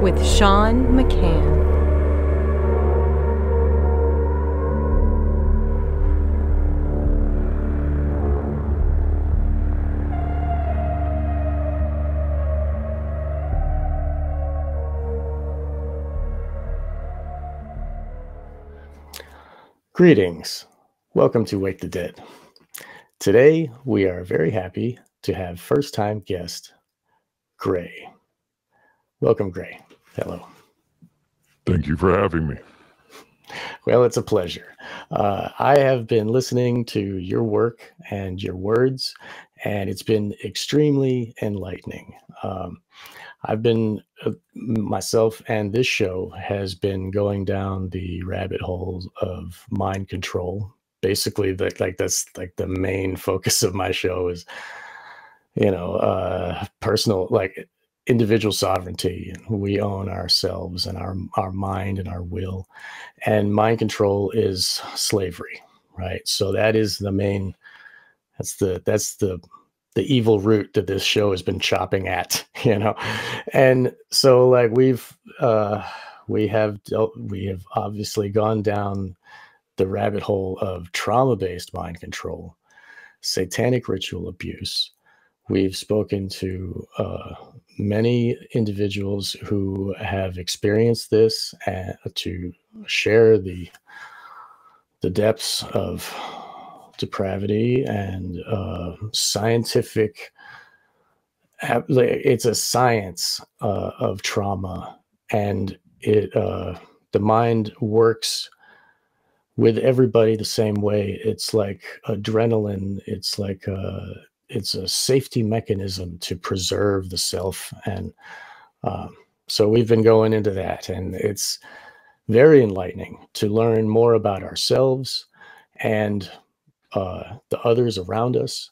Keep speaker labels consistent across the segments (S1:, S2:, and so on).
S1: with Sean McCann.
S2: Greetings. Welcome to Wake the Dead. Today, we are very happy to have first-time guest, Gray. Welcome, Gray. Hello.
S3: Thank you for having me.
S2: Well, it's a pleasure. I have been listening to your work and your words, and it's been extremely enlightening. I've been, myself and this show has been going down the rabbit hole of mind control. Basically, that's like the main focus of my show is, personal, like individual sovereignty. And we own ourselves and our mind and our will. And mind control is slavery, right? So that is the main, that's the evil root that this show has been chopping at, and so like we have obviously gone down the rabbit hole of trauma-based mind control, satanic ritual abuse. We've spoken to many individuals who have experienced this and to share the depths of depravity and scientific. It's a science of trauma, and the mind works with everybody the same way. It's like adrenaline. It's like it's a safety mechanism to preserve the self, and so we've been going into that, and it's very enlightening to learn more about ourselves and the others around us.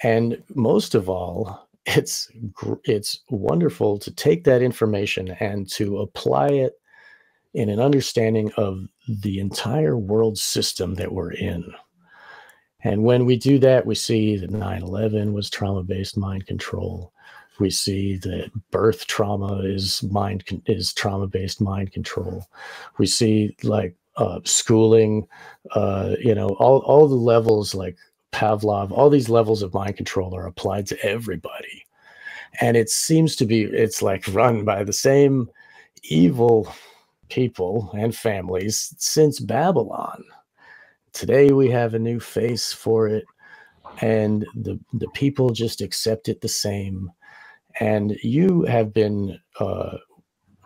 S2: And most of all, it's wonderful to take that information and to apply it in an understanding of the entire world system that we're in. And when we do that, we see that 9/11 was trauma-based mind control. We see that birth trauma is trauma-based mind control. We see like schooling, all the levels like Pavlov, all these levels of mind control are applied to everybody. And it seems to be, it's like run by the same evil people and families since Babylon. Today we have a new face for it, and the people just accept it the same. And you have been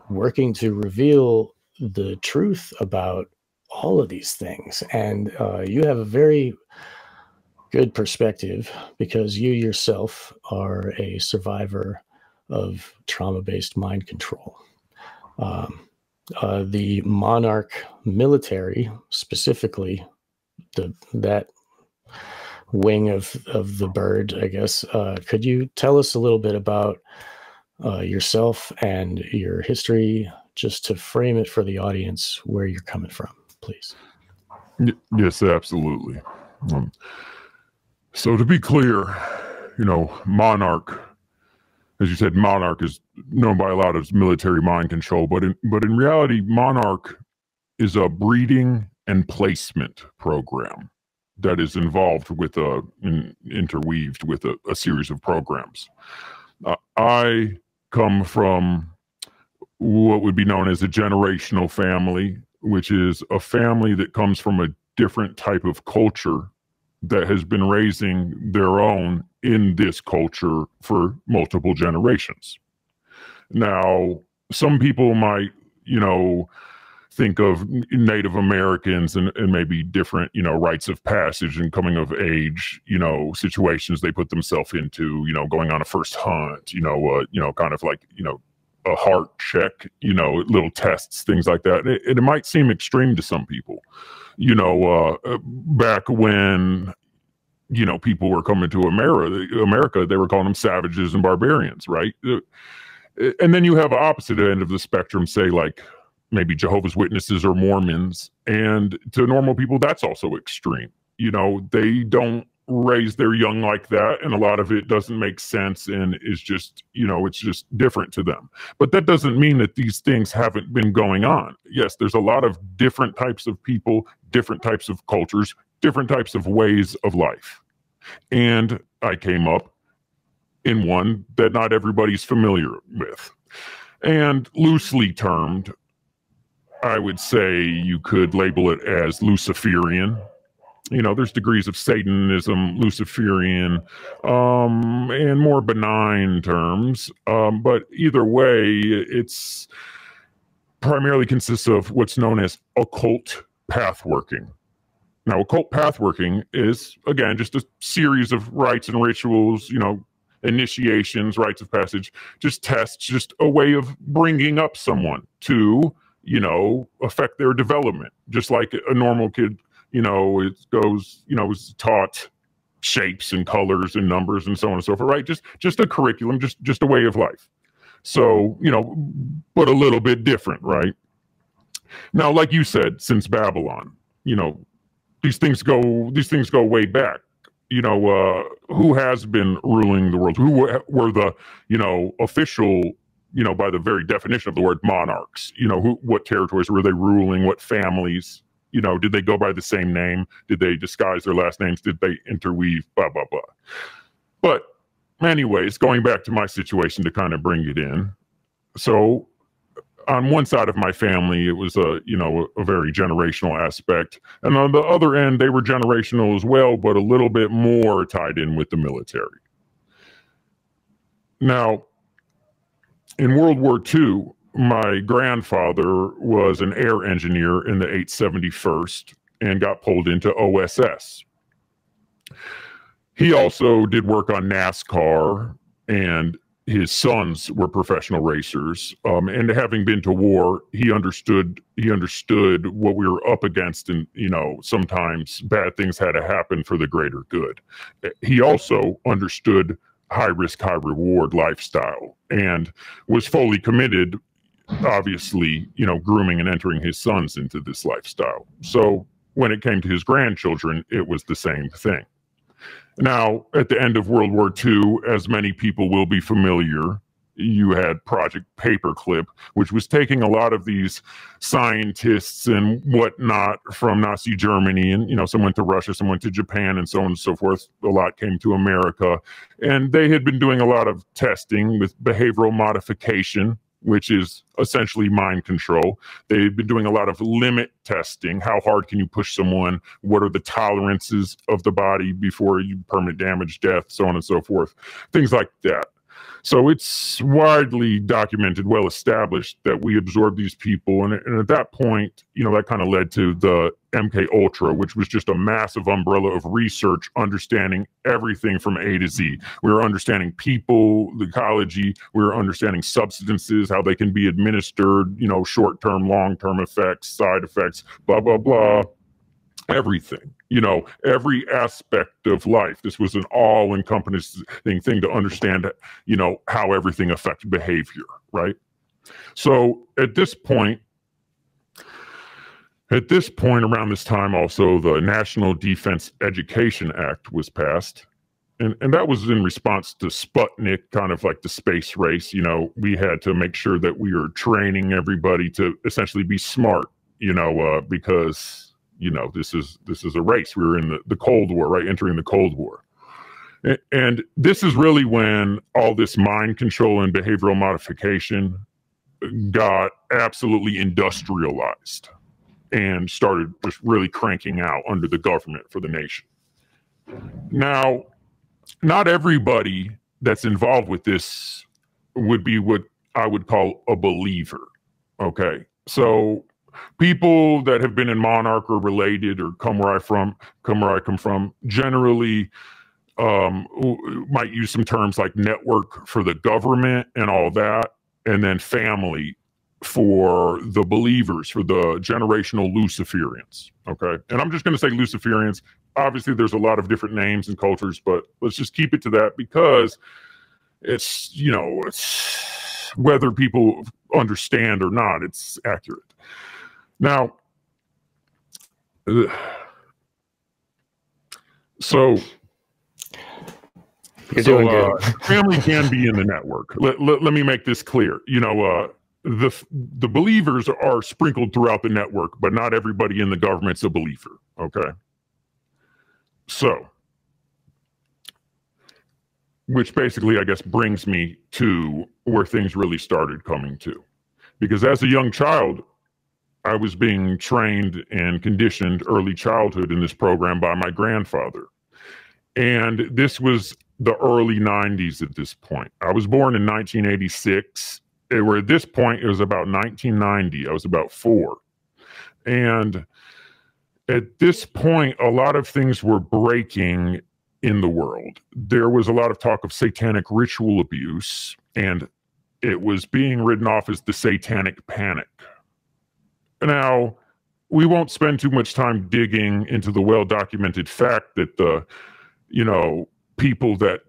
S2: working to reveal the truth about all of these things, and you have a very good perspective because you yourself are a survivor of trauma-based mind control. The Monarch military, specifically that wing of the bird, I guess, could you tell us a little bit about yourself and your history, just to frame it for the audience where you're coming from, please?
S3: Yes, absolutely. So to be clear, Monarch, as you said, Monarch is known by a lot as military mind control, but in reality, Monarch is a breeding and placement program that is involved with interweaved with a series of programs. I come from what would be known as a generational family, which is a family that comes from a different type of culture that has been raising their own in this culture for multiple generations. Now, some people might, think of Native Americans and maybe different, rites of passage and coming of age, situations they put themselves into, going on a first hunt, kind of like, a heart check, little tests, things like that. It might seem extreme to some people, back when, people were coming to America, they were calling them savages and barbarians, right? And then you have an opposite end of the spectrum, say like maybe Jehovah's Witnesses or Mormons. And to normal people, that's also extreme. They don't raise their young like that, and a lot of it doesn't make sense and is just, it's just different to them. But that doesn't mean that these things haven't been going on. Yes, there's a lot of different types of people, different types of cultures, different types of ways of life. And I came up in one that not everybody's familiar with. And loosely termed, I would say you could label it as Luciferian. There's degrees of Satanism, Luciferian, and more benign terms. But either way, it's primarily consists of what's known as occult pathworking. Now, occult pathworking is, again, just a series of rites and rituals, initiations, rites of passage, just tests, just a way of bringing up someone to, affect their development. Just like a normal kid, it goes, is taught shapes and colors and numbers and so on and so forth, right? Just a curriculum, just a way of life. So, but a little bit different, right? Now, like you said, since Babylon, these things go way back. Who has been ruling the world? Who were the, official, by the very definition of the word, monarchs? What territories were they ruling? What families? Did they go by the same name? Did they disguise their last names? Did they interweave? Blah, blah, blah. But anyways, going back to my situation to kind of bring it in. So on one side of my family, it was a very generational aspect. And on the other end, they were generational as well, but a little bit more tied in with the military. Now, in World War II, my grandfather was an air engineer in the 871st and got pulled into OSS. He also did work on NASCAR, and his sons were professional racers. And having been to war, he understood what we were up against, and sometimes bad things had to happen for the greater good. He also understood high risk, high reward lifestyle and was fully committed, obviously, grooming and entering his sons into this lifestyle. So when it came to his grandchildren, it was the same thing. Now, at the end of World War II, as many people will be familiar, you had Project Paperclip, which was taking a lot of these scientists and whatnot from Nazi Germany, and some went to Russia, some went to Japan, and so on and so forth. A lot came to America, and they had been doing a lot of testing with behavioral modification, which is essentially mind control. They've been doing a lot of limit testing. How hard can you push someone? What are the tolerances of the body before you permanent damage, death, so on and so forth. Things like that. So it's widely documented, well established that we absorb these people. And at that point, that kind of led to the MK Ultra, which was just a massive umbrella of research, understanding everything from A to Z. We were understanding people, the ecology, we were understanding substances, how they can be administered, short-term, long-term effects, side effects, blah, blah, blah. Everything, every aspect of life. This was an all-encompassing thing to understand, how everything affects behavior, right? So at this point, around this time, also the National Defense Education Act was passed. And that was in response to Sputnik, kind of like the space race. We had to make sure that we were training everybody to essentially be smart, because this is a race. We were in the Cold War, right? Entering the Cold War. And this is really when all this mind control and behavioral modification got absolutely industrialized and started just really cranking out under the government for the nation. Now, not everybody that's involved with this would be what I would call a believer. Okay. So people that have been in Monarch or related or come where I come from, generally might use some terms like network for the government and all that, and then family for the believers, for the generational Luciferians. Okay, and I'm just going to say Luciferians. Obviously, there's a lot of different names and cultures, but let's just keep it to that because it's it's whether people understand or not, it's accurate. Now, so
S2: You're doing good.
S3: Family can be in the network. Let me make this clear. You know, the believers are sprinkled throughout the network, but not everybody in the government's a believer. Okay. So, which basically, I guess, brings me to where things really started coming to. Because as a young child, I was being trained and conditioned early childhood in this program by my grandfather. And this was the early 90s at this point. I was born in 1986. Where at this point, it was about 1990. I was about 4. And at this point, a lot of things were breaking in the world. There was a lot of talk of satanic ritual abuse, and it was being written off as the satanic panic. Now, we won't spend too much time digging into the well-documented fact that the, you know, people that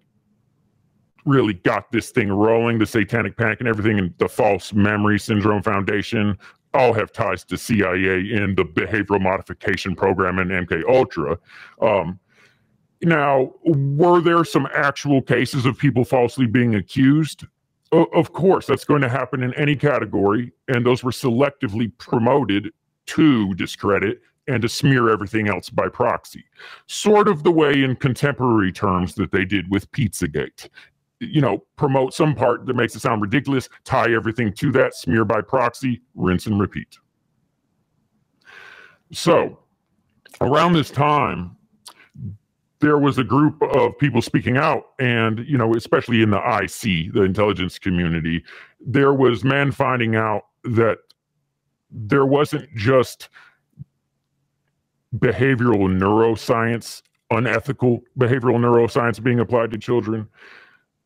S3: really got this thing rolling, the satanic panic and everything, and the false memory syndrome foundation, all have ties to CIA and the behavioral modification program and MK Ultra. Now, were there some actual cases of people falsely being accused? Of course, that's going to happen in any category, and those were selectively promoted to discredit and to smear everything else by proxy. Sort of the way in contemporary terms that they did with Pizzagate. You know, promote some part that makes it sound ridiculous, tie everything to that, smear by proxy, rinse and repeat. So, around this time, there was a group of people speaking out, and, you know, especially in the IC, the intelligence community, there was men finding out that there wasn't just behavioral neuroscience, unethical behavioral neuroscience being applied to children.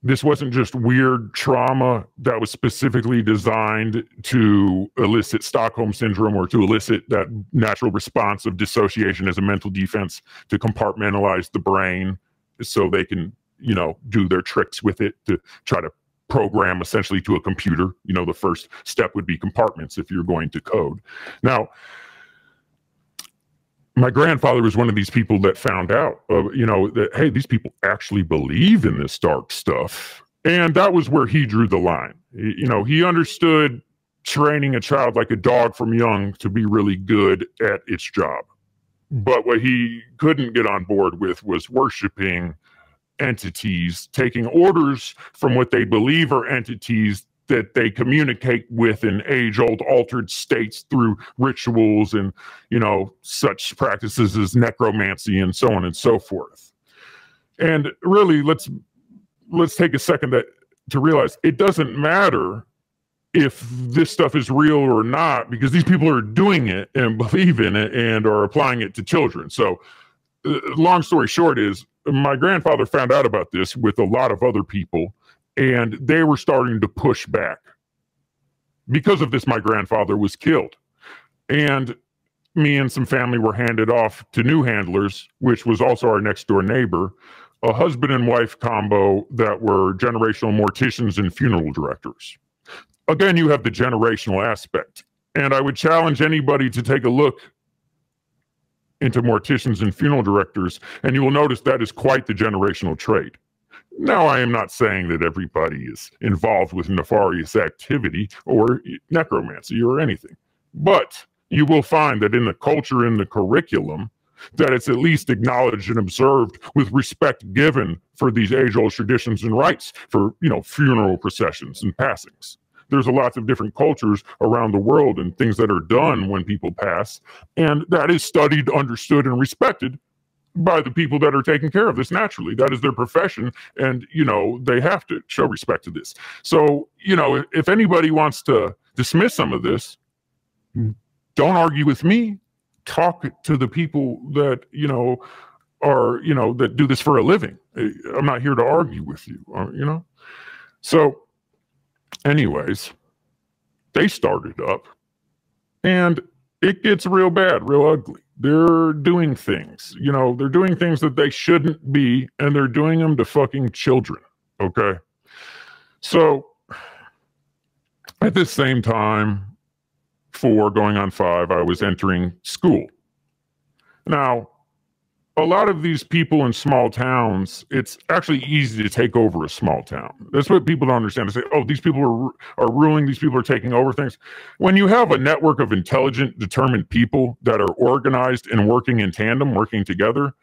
S3: This wasn't just weird trauma that was specifically designed to elicit Stockholm syndrome or to elicit that natural response of dissociation as a mental defense to compartmentalize the brain so they can, you know, do their tricks with it to try to program essentially to a computer. You know, the first step would be compartments if you're going to code. Now, my grandfather was one of these people that found out, you know, that, hey, these people actually believe in this dark stuff. And that was where he drew the line. You know, he understood training a child like a dog from young to be really good at its job. But what he couldn't get on board with was worshiping entities, taking orders from what they believe are entities that they communicate with in age-old altered states through rituals and, you know, such practices as necromancy and so on and so forth. And really, let's take a second to realize it doesn't matter if this stuff is real or not, because these people are doing it and believe in it and are applying it to children. So long story short is, my grandfather found out about this with a lot of other people, and they were starting to push back. Because of this, my grandfather was killed. And me and some family were handed off to new handlers, which was also our next door neighbor, a husband and wife combo that were generational morticians and funeral directors. Again, you have the generational aspect. And I would challenge anybody to take a look into morticians and funeral directors, and you will notice that is quite the generational trait. Now, I am not saying that everybody is involved with nefarious activity or necromancy or anything, but you will find that in the culture, in the curriculum, that it's at least acknowledged and observed with respect given for these age-old traditions and rites for, you know, funeral processions and passings. There's a lot of different cultures around the world and things that are done when people pass, and that is studied, understood, and respected by the people that are taking care of this naturally. That is their profession, and, you know, they have to show respect to this. So, you know, if anybody wants to dismiss some of this, don't argue with me. Talk to the people that, you know, are, you know, that do this for a living. I'm not here to argue with you, you know? So, anyways, they started up, and it gets real bad, real ugly. They're doing things, you know, they're doing things that they shouldn't be, and they're doing them to fucking children, okay? So, at this same time, 4 going on 5, I was entering school. Now, a lot of these people in small towns, it's actually easy to take over a small town. That's what people don't understand. They say, oh, these people are ruling, these people are taking over things. When you have a network of intelligent, determined people that are organized and working in tandem, working together,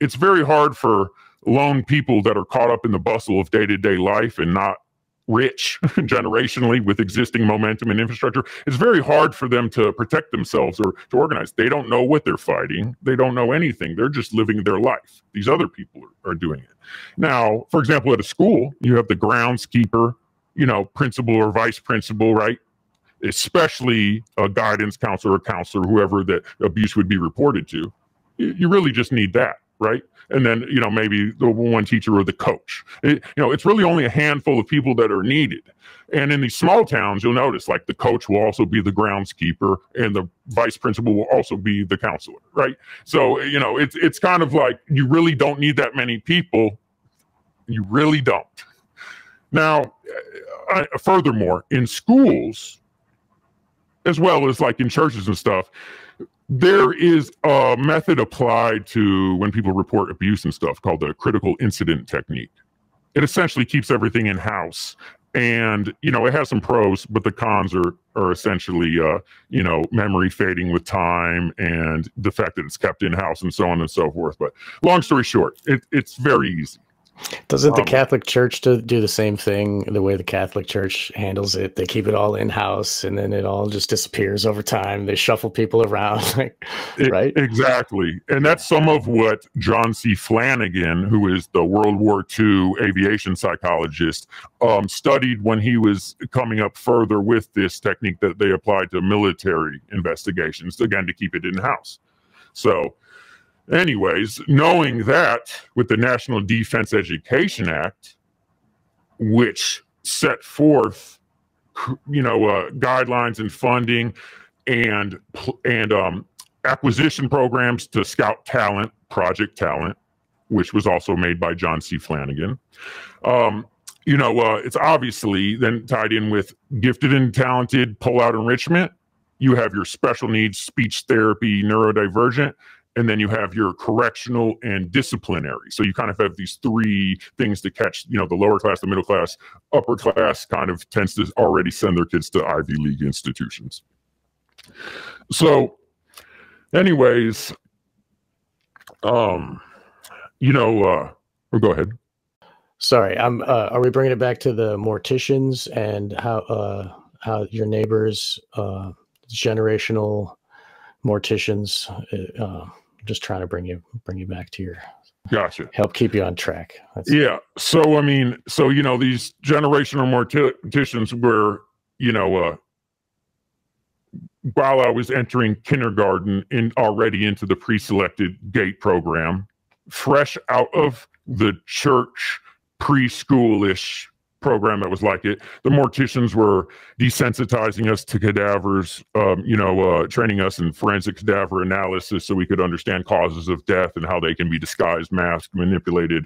S3: it's very hard for lone people that are caught up in the bustle of day-to-day life and not rich generationally with existing momentum and infrastructure. It's very hard for them to protect themselves or to organize. They don't know what they're fighting. They don't know anything. They're just living their life. These other people are doing it. Now, for example, at a school, you have the groundskeeper, you know, principal or vice principal, right? Especially a guidance counselor or counselor, whoever that abuse would be reported to. You really just need that, right? And then, you know, maybe the one teacher or the coach. You know, it's really only a handful of people that are needed. And in these small towns, you'll notice like the coach will also be the groundskeeper and the vice principal will also be the counselor, right? So, you know, it's kind of like you really don't need that many people. You really don't. Now, furthermore, in schools, as well as like in churches and stuff, there is a method applied to when people report abuse and stuff called the critical incident technique. It essentially keeps everything in house. And, you know, it has some pros, but the cons are essentially, you know, memory fading with time and the fact that it's kept in house and so on and so forth. But long story short, it's very easy.
S2: Doesn't the Catholic Church do the same thing? The way the Catholic Church handles it, they keep it all in house, and then it all just disappears over time. They shuffle people around, like, right?
S3: Exactly, and that's some of what John C. Flanagan, who is the World War II aviation psychologist, studied when he was coming up further with this technique that they applied to military investigations, again to keep it in house. So. Anyways, knowing that with the National Defense Education Act, which set forth, you know, guidelines and funding and acquisition programs to scout talent, Project Talent, which was also made by John C. Flanagan. You know, it's obviously then tied in with gifted and talented pull-out enrichment. You have your special needs, speech therapy, neurodivergent. And then you have your correctional and disciplinary. So you kind of have these three things to catch, you know, the lower class, the middle class, upper class kind of tends to already send their kids to Ivy League institutions. So anyways, you know, go ahead.
S2: Sorry, are we bringing it back to the morticians and how your neighbors, generational morticians, just trying to bring you back to your
S3: gotcha,
S2: help keep you on track.
S3: Yeah. So I mean, so you know, these generational morticians were, you know, while I was entering kindergarten already into the pre-selected GATE program, fresh out of the church preschoolish program that was like it, the morticians were desensitizing us to cadavers, you know, training us in forensic cadaver analysis so we could understand causes of death and how they can be disguised, masked, manipulated,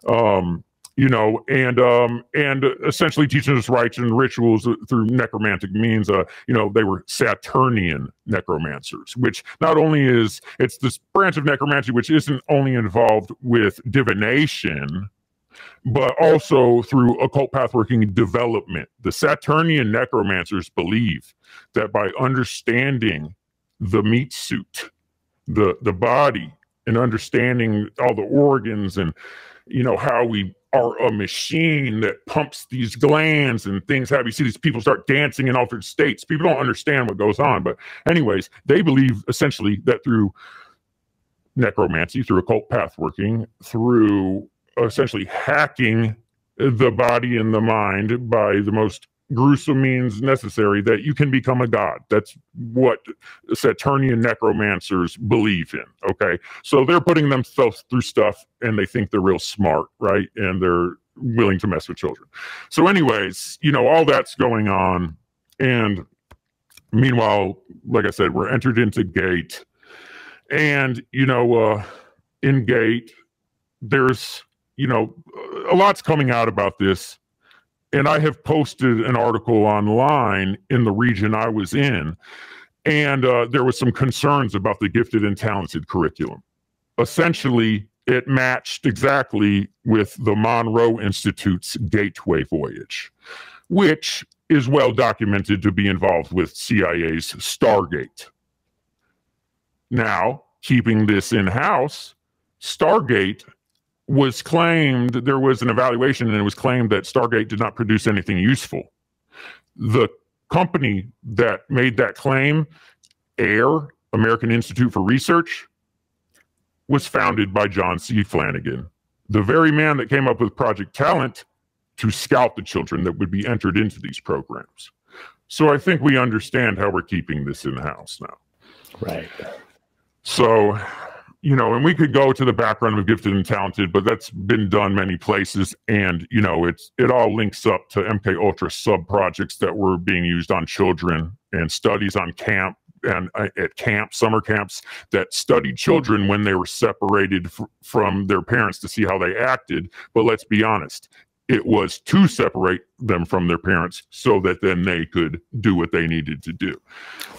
S3: you know, and essentially teaching us rites and rituals through necromantic means. You know, they were Saturnian necromancers, which not only it's this branch of necromancy which isn't only involved with divination, but also through occult pathworking development. The Saturnian necromancers believe that by understanding the meat suit, the body, and understanding all the organs and, you know, how we are a machine that pumps these glands and things, have you see these people start dancing in altered states. People don't understand what goes on. But anyways, they believe essentially that through necromancy, through occult pathworking, through essentially hacking the body and the mind by the most gruesome means necessary, that you can become a god. That's what Saturnian necromancers believe in, okay? So they're putting themselves through stuff and they think they're real smart, right? And they're willing to mess with children. So anyways, you know, all that's going on. And meanwhile, like I said, we're entered into GATE. And, you know, in GATE, there's, you know, a lot's coming out about this. And I have posted an article online in the region I was in. And there was some concerns about the gifted and talented curriculum. essentially it matched exactly with the Monroe Institute's Gateway Voyage, which is well documented to be involved with CIA's Stargate. Now, keeping this in-house, Stargate was claimed, there was an evaluation and it was claimed that Stargate did not produce anything useful. The company that made that claim, AIR, American Institute for Research, was founded by John C. Flanagan, the very man that came up with Project Talent to scout the children that would be entered into these programs. So I think we understand how we're keeping this in-house now.
S2: Right.
S3: So, you know, and we could go to the background of Gifted and Talented, but that's been done many places. And, you know, it all links up to MK Ultra sub-projects that were being used on children and studies on camp and at camps, summer camps, that studied children when they were separated from their parents to see how they acted. But let's be honest, it was to separate them from their parents so that then they could do what they needed to do.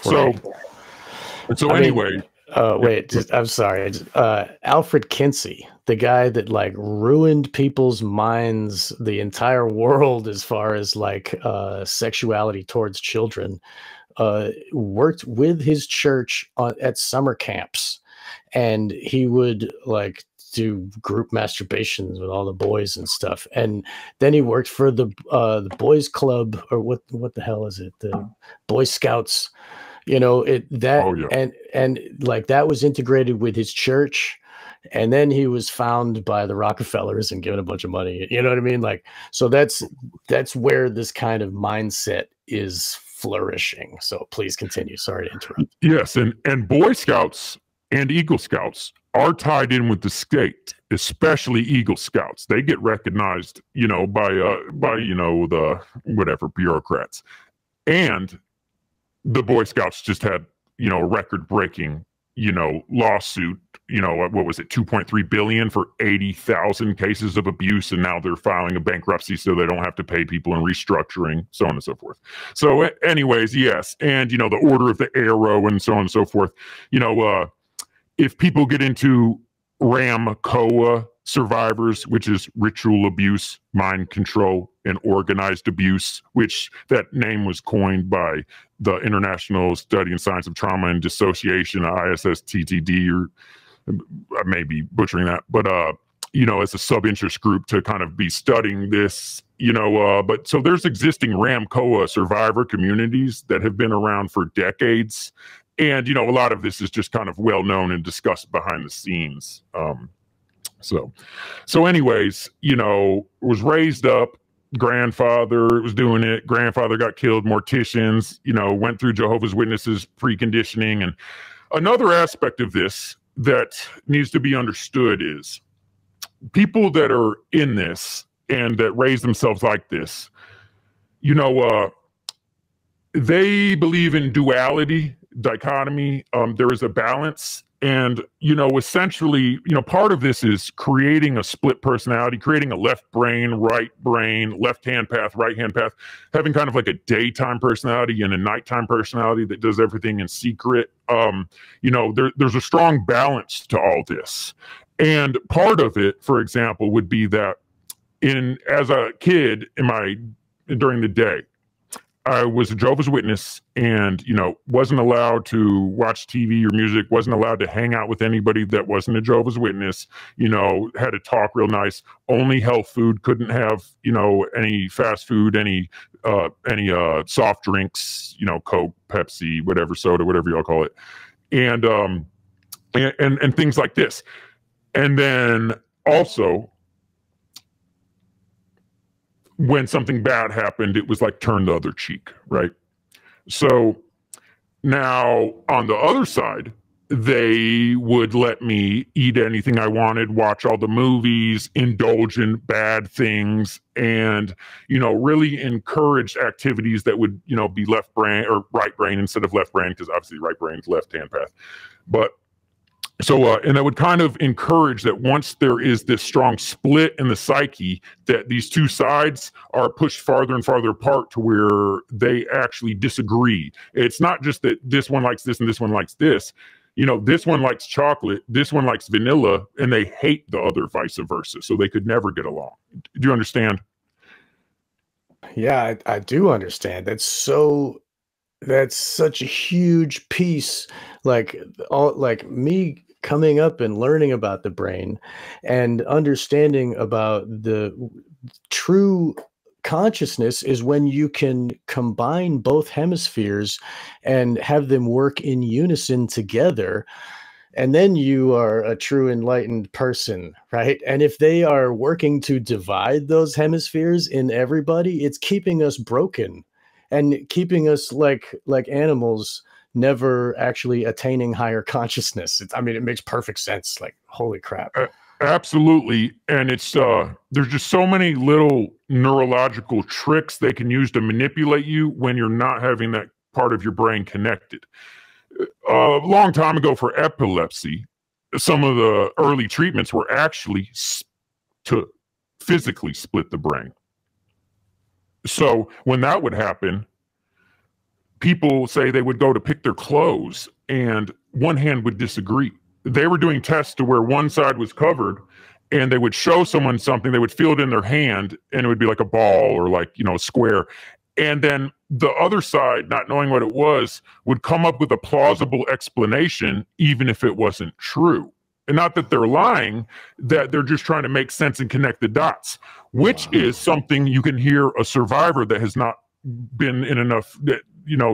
S2: Right.
S3: So anyway.
S2: I'm sorry. Alfred Kinsey, the guy that like ruined people's minds, the entire world as far as like sexuality towards children, worked with his church at summer camps, and he would like do group masturbations with all the boys and stuff. And then he worked for the boys club, or what the hell is it? The Boy Scouts. You know, and like that was integrated with his church. And then he was found by the Rockefellers and given a bunch of money. You know what I mean? Like, so that's where this kind of mindset is flourishing. So please continue. Sorry to interrupt.
S3: Yes. And Boy Scouts and Eagle Scouts are tied in with the state, especially Eagle Scouts. They get recognized, you know, by you know, the whatever bureaucrats. And the Boy Scouts just had, you know, a record-breaking, you know, lawsuit, you know, what was it, 2.3 billion for 80,000 cases of abuse, and now they're filing a bankruptcy so they don't have to pay people and restructuring, so on and so forth. So anyways, yes, and, you know, the Order of the Arrow and so on and so forth. You know, if people get into RAMCOA survivors, which is ritual abuse, mind control, and organized abuse, which that name was coined by the International Study in Science of Trauma and Dissociation, ISSTTD, or I may be butchering that, but you know, as a sub-interest group to kind of be studying this, you know, but so there's existing RAMCOA survivor communities that have been around for decades. And, you know, a lot of this is just kind of well known and discussed behind the scenes. So anyways, you know, was raised up, grandfather was doing it, grandfather got killed, morticians, you know, went through Jehovah's Witnesses preconditioning. And another aspect of this that needs to be understood is people that are in this and that raise themselves like this, you know, they believe in duality, dichotomy. There is a balance. And, you know, essentially, you know, part of this is creating a split personality, creating a left brain, left-hand path, right-hand path, having kind of like a daytime personality and a nighttime personality that does everything in secret. You know, there's a strong balance to all this. And part of it, for example, would be that as a kid during the day, I was a Jehovah's Witness and, you know, wasn't allowed to watch TV or music, wasn't allowed to hang out with anybody that wasn't a Jehovah's Witness, you know, had to talk real nice, only health food, couldn't have, you know, any fast food, any soft drinks, you know, Coke, Pepsi, whatever, soda, whatever y'all call it. And things like this. And then also, when something bad happened, it was like turn the other cheek, right? So now on the other side, they would let me eat anything I wanted, watch all the movies, indulge in bad things, and, you know, really encourage activities that would, you know, be left brain or right brain instead of left brain, because obviously right brain is left-hand path. But so, and I would kind of encourage that once there is this strong split in the psyche, that these two sides are pushed farther and farther apart to where they actually disagree. It's not just that this one likes this and this one likes this. this one likes chocolate, this one likes vanilla, and they hate the other vice versa. So they could never get along. Do you understand?
S2: Yeah, I do understand. That's such a huge piece. Like me coming up and learning about the brain and understanding about the true consciousness is when you can combine both hemispheres and have them work in unison together. And then you are a true enlightened person, right? And if they are working to divide those hemispheres in everybody, it's keeping us broken and keeping us like animals, never actually attaining higher consciousness. I mean, it makes perfect sense. Like, holy crap.
S3: Absolutely. And it's there's just so many little neurological tricks they can use to manipulate you when you're not having that part of your brain connected. A long time ago for epilepsy, some of the early treatments were actually to physically split the brain. So when that would happen, people say they would go to pick their clothes and one hand would disagree. They were doing tests to where one side was covered, and they would show someone something, they would feel it in their hand, and it would be like a ball or like, a square. And then the other side, not knowing what it was, would come up with a plausible explanation, even if it wasn't true. And not that they're lying, that they're just trying to make sense and connect the dots, which is something you can hear a survivor that has not been in enough, that,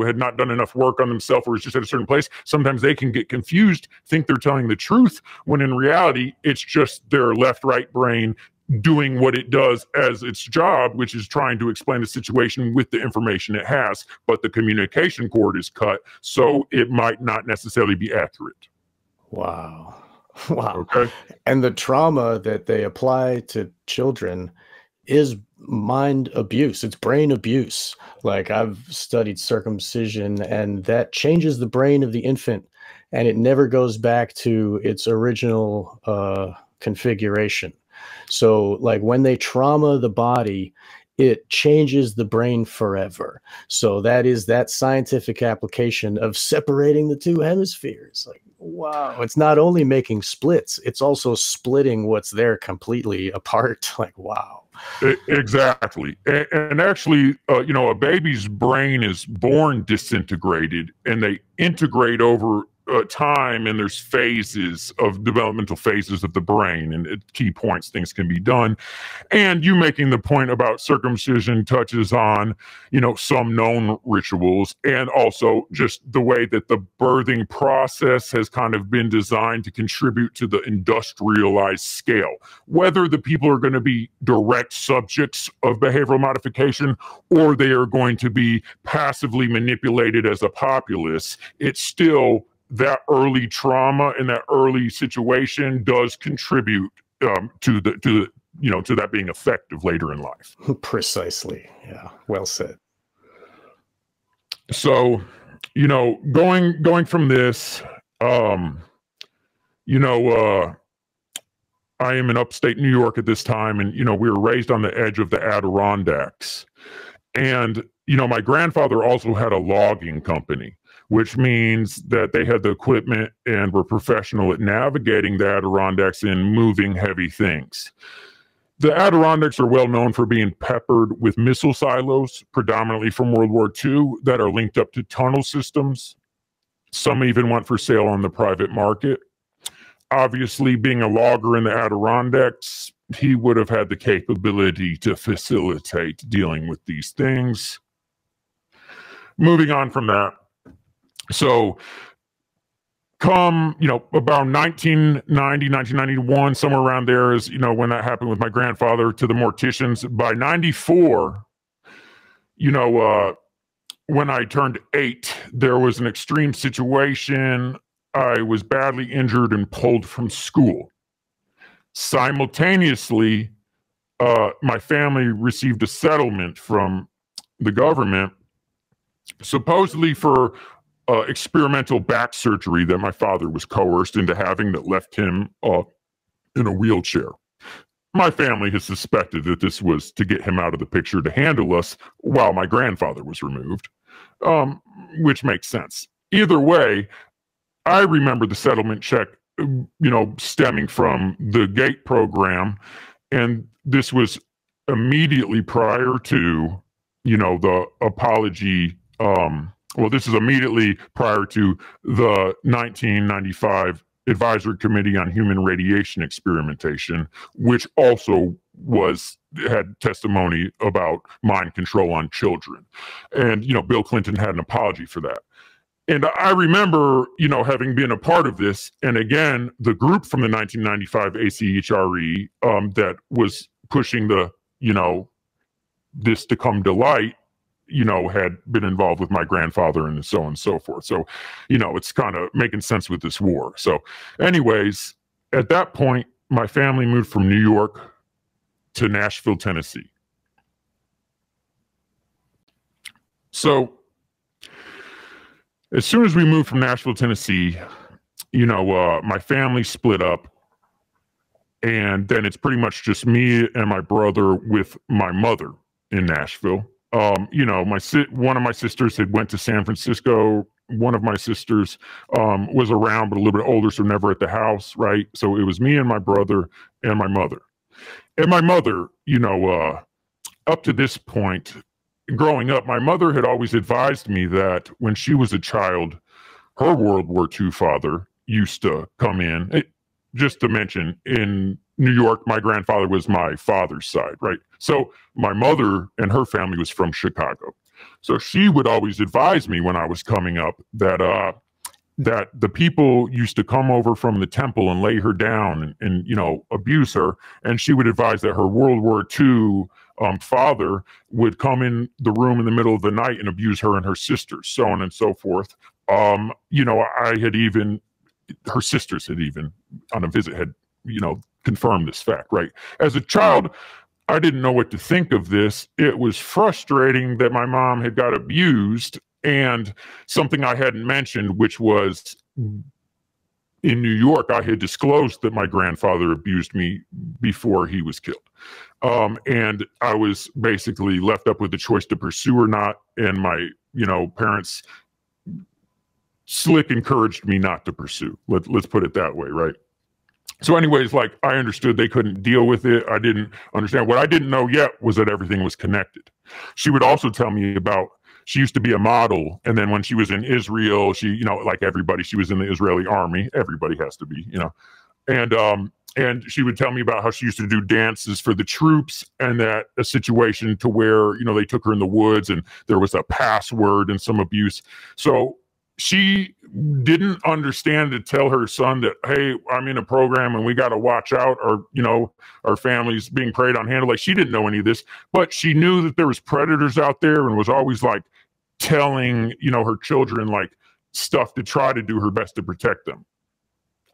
S3: had not done enough work on themselves or is just at a certain place. Sometimes they can get confused, think they're telling the truth, when in reality, it's just their left-right brain doing what it does as its job, which is trying to explain the situation with the information it has, but the communication cord is cut, so it might not necessarily be accurate.
S2: Wow. Wow.
S3: Okay.
S2: And the trauma that they apply to children is mind abuse. It's brain abuse. Like, I've studied circumcision, and that changes the brain of the infant, and it never goes back to its original configuration. So like when they trauma the body, it changes the brain forever. So that is that scientific application of separating the two hemispheres. Like, wow, it's not only making splits, it's also splitting what's there completely apart. Like, wow.
S3: Exactly. And actually, a baby's brain is born disintegrated, and they integrate over time, and there's developmental phases of the brain, and at key points things can be done. And you making the point about circumcision touches on, some known rituals, and also just the way that the birthing process has kind of been designed to contribute to the industrialized scale. Whether the people are going to be direct subjects of behavioral modification or they are going to be passively manipulated as a populace, it's still that early trauma and that early situation does contribute to that being effective later in life. Precisely.
S2: Yeah. Well said.
S3: So, going from this, I am in upstate New York at this time, and, we were raised on the edge of the Adirondacks. And, my grandfather also had a logging company, which means that they had the equipment and were professional at navigating the Adirondacks and moving heavy things. The Adirondacks are well known for being peppered with missile silos, predominantly from World War II, that are linked up to tunnel systems. Some even went for sale on the private market. Obviously, being a logger in the Adirondacks, he would have had the capability to facilitate dealing with these things. Moving on from that. So come, about 1990, 1991, somewhere around there is, when that happened with my grandfather to the morticians. By 94, when I turned 8, there was an extreme situation. I was badly injured and pulled from school. Simultaneously, my family received a settlement from the government, supposedly for experimental back surgery that my father was coerced into having, that left him in a wheelchair. My family has suspected that this was to get him out of the picture to handle us while my grandfather was removed, which makes sense. Either way, I remember the settlement check, stemming from the GATE program. And this was immediately prior to, the apology. Well, this is immediately prior to the 1995 Advisory Committee on Human Radiation Experimentation, which also had testimony about mind control on children. And, Bill Clinton had an apology for that. And I remember, having been a part of this, and again, the group from the 1995 ACHRE that was pushing this to come to light, had been involved with my grandfather and so on and so forth. So, it's kind of making sense with this war. So anyways, at that point, my family moved from New York to Nashville, Tennessee. So as soon as we moved from Nashville, Tennessee, my family split up. And then it's pretty much just me and my brother with my mother in Nashville. One of my sisters had went to San Francisco. One of my sisters was around, but a little bit older, so never at the house, right? So it was me and my brother and my mother. And my mother, up to this point, growing up, my mother had always advised me that when she was a child, her World War II father used to come in. Just to mention, in New York, my grandfather was my father's side, right? So my mother and her family was from Chicago. So she would always advise me when I was coming up that the people used to come over from the temple and lay her down and abuse her. And she would advise that her World War II father would come in the room in the middle of the night and abuse her and her sisters, so on and so forth. Her sisters had even on a visit had, confirmed this fact, right? As a child, I didn't know what to think of this. It was frustrating that my mom had got abused, and something I hadn't mentioned, which was in New York, I had disclosed that my grandfather abused me before he was killed. And I was basically left up with the choice to pursue or not. And my, parents slick encouraged me not to pursue. Let's put it that way, right? So anyways, I understood they couldn't deal with it. I didn't understand. What I didn't know yet was that everything was connected. She would also tell me about, she used to be a model. And then when she was in Israel, she, like everybody, she was in the Israeli army. Everybody has to be, and she would tell me about how she used to do dances for the troops, and that a situation to where, they took her in the woods and there was a password and some abuse. So she didn't understand to tell her son that, hey, I'm in a program and we got to watch out, or, our family's being preyed on, handled. She didn't know any of this, but she knew that there was predators out there, and was always telling, her children stuff to try to do her best to protect them.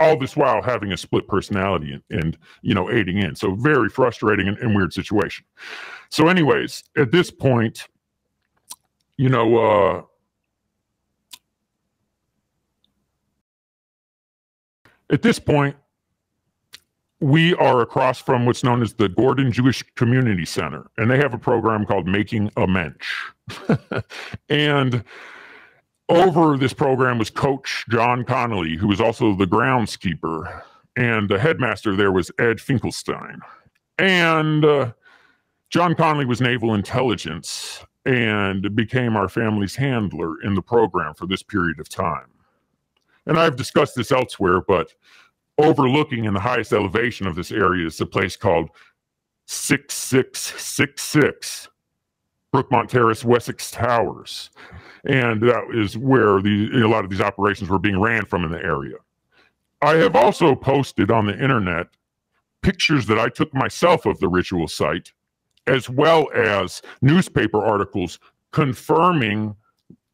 S3: All this while having a split personality and aiding in. So very frustrating and weird situation. So anyways, at this point, we are across from what's known as the Gordon Jewish Community Center, and they have a program called Making a Mensch. And over this program was Coach John Connolly, who was also the groundskeeper, and the headmaster there was Ed Finkelstein. And John Connolly was naval intelligence and became our family's handler in the program for this period of time. And I've discussed this elsewhere, but overlooking in the highest elevation of this area is a place called 6666 Brookmont Terrace, Wessex Towers. And that is where a lot of these operations were being ran from in the area. I have also posted on the internet pictures that I took myself of the ritual site, as well as newspaper articles confirming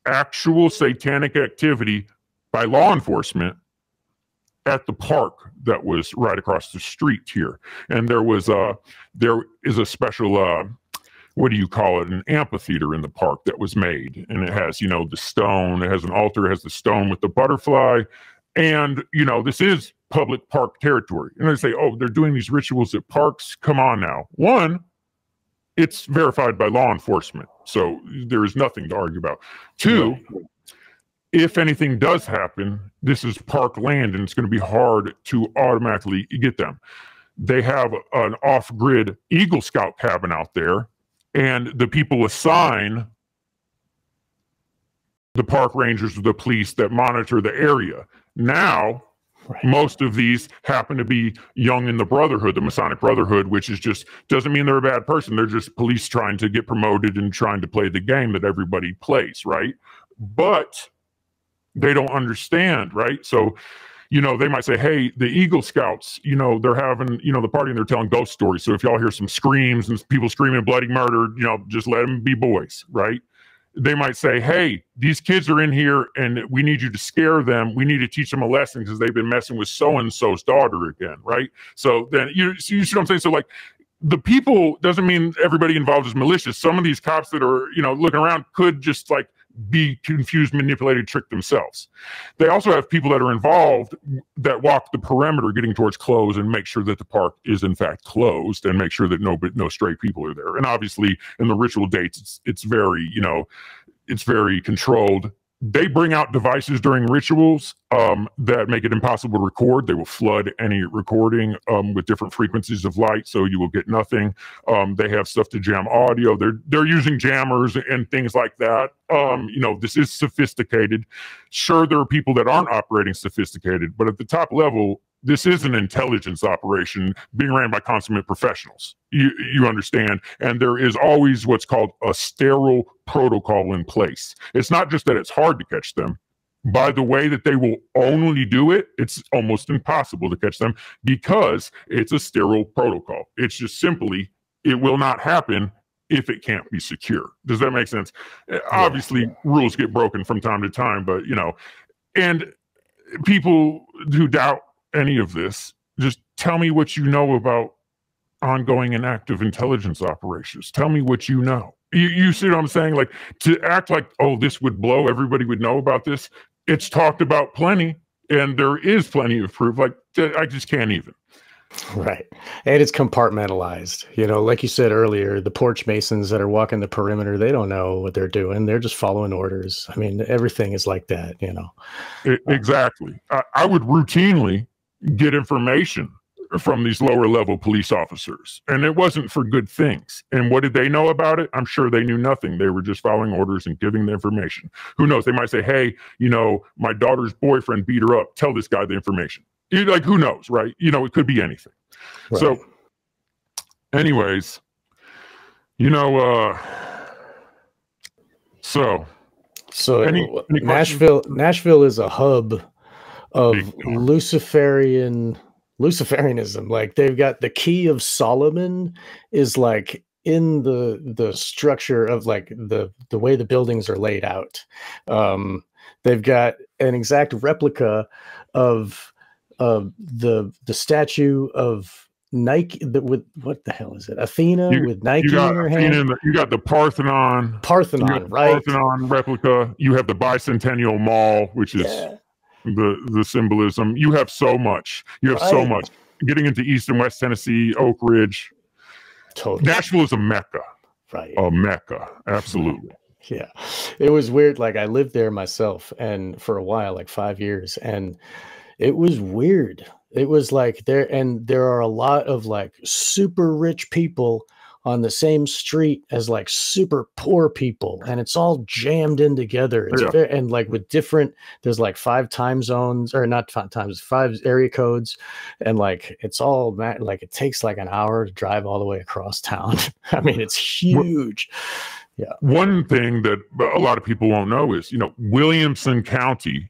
S3: actual satanic activity by law enforcement at the park that was right across the street here. And there is a special, what do you call it? An amphitheater in the park that was made. And it has, the stone, it has an altar, it has the stone with the butterfly. And, this is public park territory. And they say, oh, they're doing these rituals at parks. Come on now. One, it's verified by law enforcement, so there is nothing to argue about. Two, if anything does happen, this is park land and it's going to be hard to automatically get them. They have an off-grid Eagle Scout cabin out there, and the people assign the park rangers or the police that monitor the area. Now, most of these happen to be young in the Brotherhood, the Masonic Brotherhood, which is just, doesn't mean they're a bad person. They're just police trying to get promoted and trying to play the game that everybody plays, right? But they don't understand, right? So, you know, they might say, hey, the Eagle Scouts, you know, they're having, you know, the party and they're telling ghost stories. So if y'all hear some screams and people screaming bloody murder, you know, just let them be boys, right? They might say, hey, these kids are in here and we need you to scare them. We need to teach them a lesson because they've been messing with so-and-so's daughter again, right? So then, you see what I'm saying? So like, the people doesn't mean everybody involved is malicious. Some of these cops that are, you know, looking around could just like be confused, manipulated, tricked themselves. They also have people that are involved that walk the perimeter getting towards close and make sure that the park is in fact closed and make sure that no stray people are there. And obviously in the ritual dates, it's very, you know, it's very controlled. They bring out devices during rituals that make it impossible to record. They will flood any recording with different frequencies of light, so you will get nothing. They have stuff to jam audio. They're using jammers and things like that. You know, this is sophisticated. Sure, there are people that aren't operating sophisticated, but at the top level, this is an intelligence operation being ran by consummate professionals. You understand? And there is always what's called a sterile protocol in place. It's not just that it's hard to catch them. By the way that they will only do it, it's almost impossible to catch them because it's a sterile protocol. It's just simply, it will not happen if it can't be secure. Does that make sense? Yeah. Obviously, rules get broken from time to time, but, you know, and people who doubt any of this, just tell me what you know about ongoing and active intelligence operations. Tell me what you know. You see what I'm saying? Like, to act like, oh, this would blow, everybody would know about this. It's talked about plenty, and there is plenty of proof. Like, I just can't even.
S2: Right. And it's compartmentalized. You know, like you said earlier, the porch masons that are walking the perimeter, they don't know what they're doing. They're just following orders. I mean, everything is like that, you know.
S3: Exactly. I would routinely get information from these lower level police officers, and it wasn't for good things. And what did they know about it? I'm sure they knew nothing. They were just following orders and giving the information. Who knows? They might say, hey, you know, my daughter's boyfriend beat her up. Tell this guy the information. You're like, who knows, right? You know, it could be anything. Right. So anyways, you know, so any Nashville is a hub of Luciferianism. Like, they've got the Key of Solomon is like in the structure of like the way the buildings are laid out. They've got an exact replica of the statue of Nike with, what the hell is it? Athena with Nike in her hand. You got the Parthenon,
S2: right?
S3: Parthenon replica. You have the Bicentennial Mall, which is the symbolism. You have so much. You have so much. Getting into East and West Tennessee, Oak Ridge.
S2: Totally.
S3: Nashville is a mecca.
S2: Right.
S3: A mecca. Absolutely.
S2: Yeah. It was weird. Like, I lived there myself, and for a while, like 5 years, and it was weird. It was like there are a lot of like super rich people on the same street as like super poor people, and it's all jammed in together. It's and like with different, there's like 5 time zones, or not 5 times, 5 area codes, and like it's all like it takes like an hour to drive all the way across town. I mean, it's huge. Yeah.
S3: One thing that a lot of people won't know is, you know, Williamson County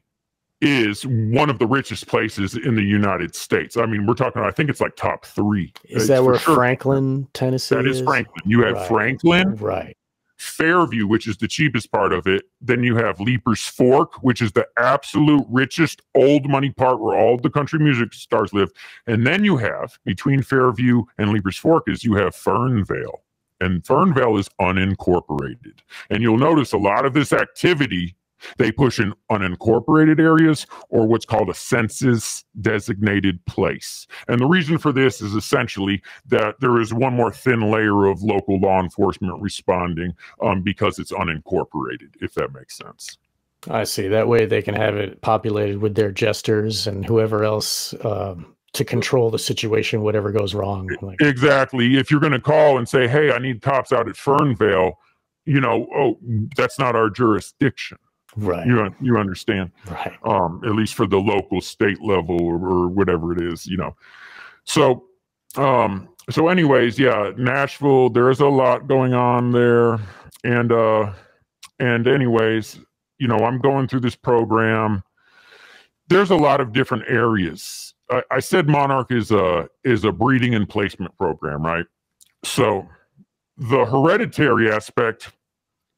S3: is one of the richest places in the United States. I mean, we're talking, I think it's like top 3.
S2: Is that where Franklin, Tennessee is?
S3: That is Franklin. You have Franklin, Fairview, which is the cheapest part of it. Then you have Leaper's Fork, which is the absolute richest old money part where all the country music stars live. And then you have, between Fairview and Leaper's Fork, is you have Fernvale. And Fernvale is unincorporated. And you'll notice a lot of this activity they push in unincorporated areas, or what's called a census designated place. And the reason for this is essentially that there is one more thin layer of local law enforcement responding because it's unincorporated, if that makes sense.
S2: I see. That way they can have it populated with their jesters and whoever else to control the situation, whatever goes wrong. Like,
S3: exactly. If you're going to call and say, hey, I need cops out at Fernvale, you know, oh, that's not our jurisdiction.
S2: right.
S3: You understand?
S2: Right.
S3: At least for the local state level or whatever it is, you know. So, so anyways, yeah, Nashville, there's a lot going on there. And anyways, you know, I'm going through this program. There's a lot of different areas. I said Monarch is a breeding and placement program, right? So the hereditary aspect,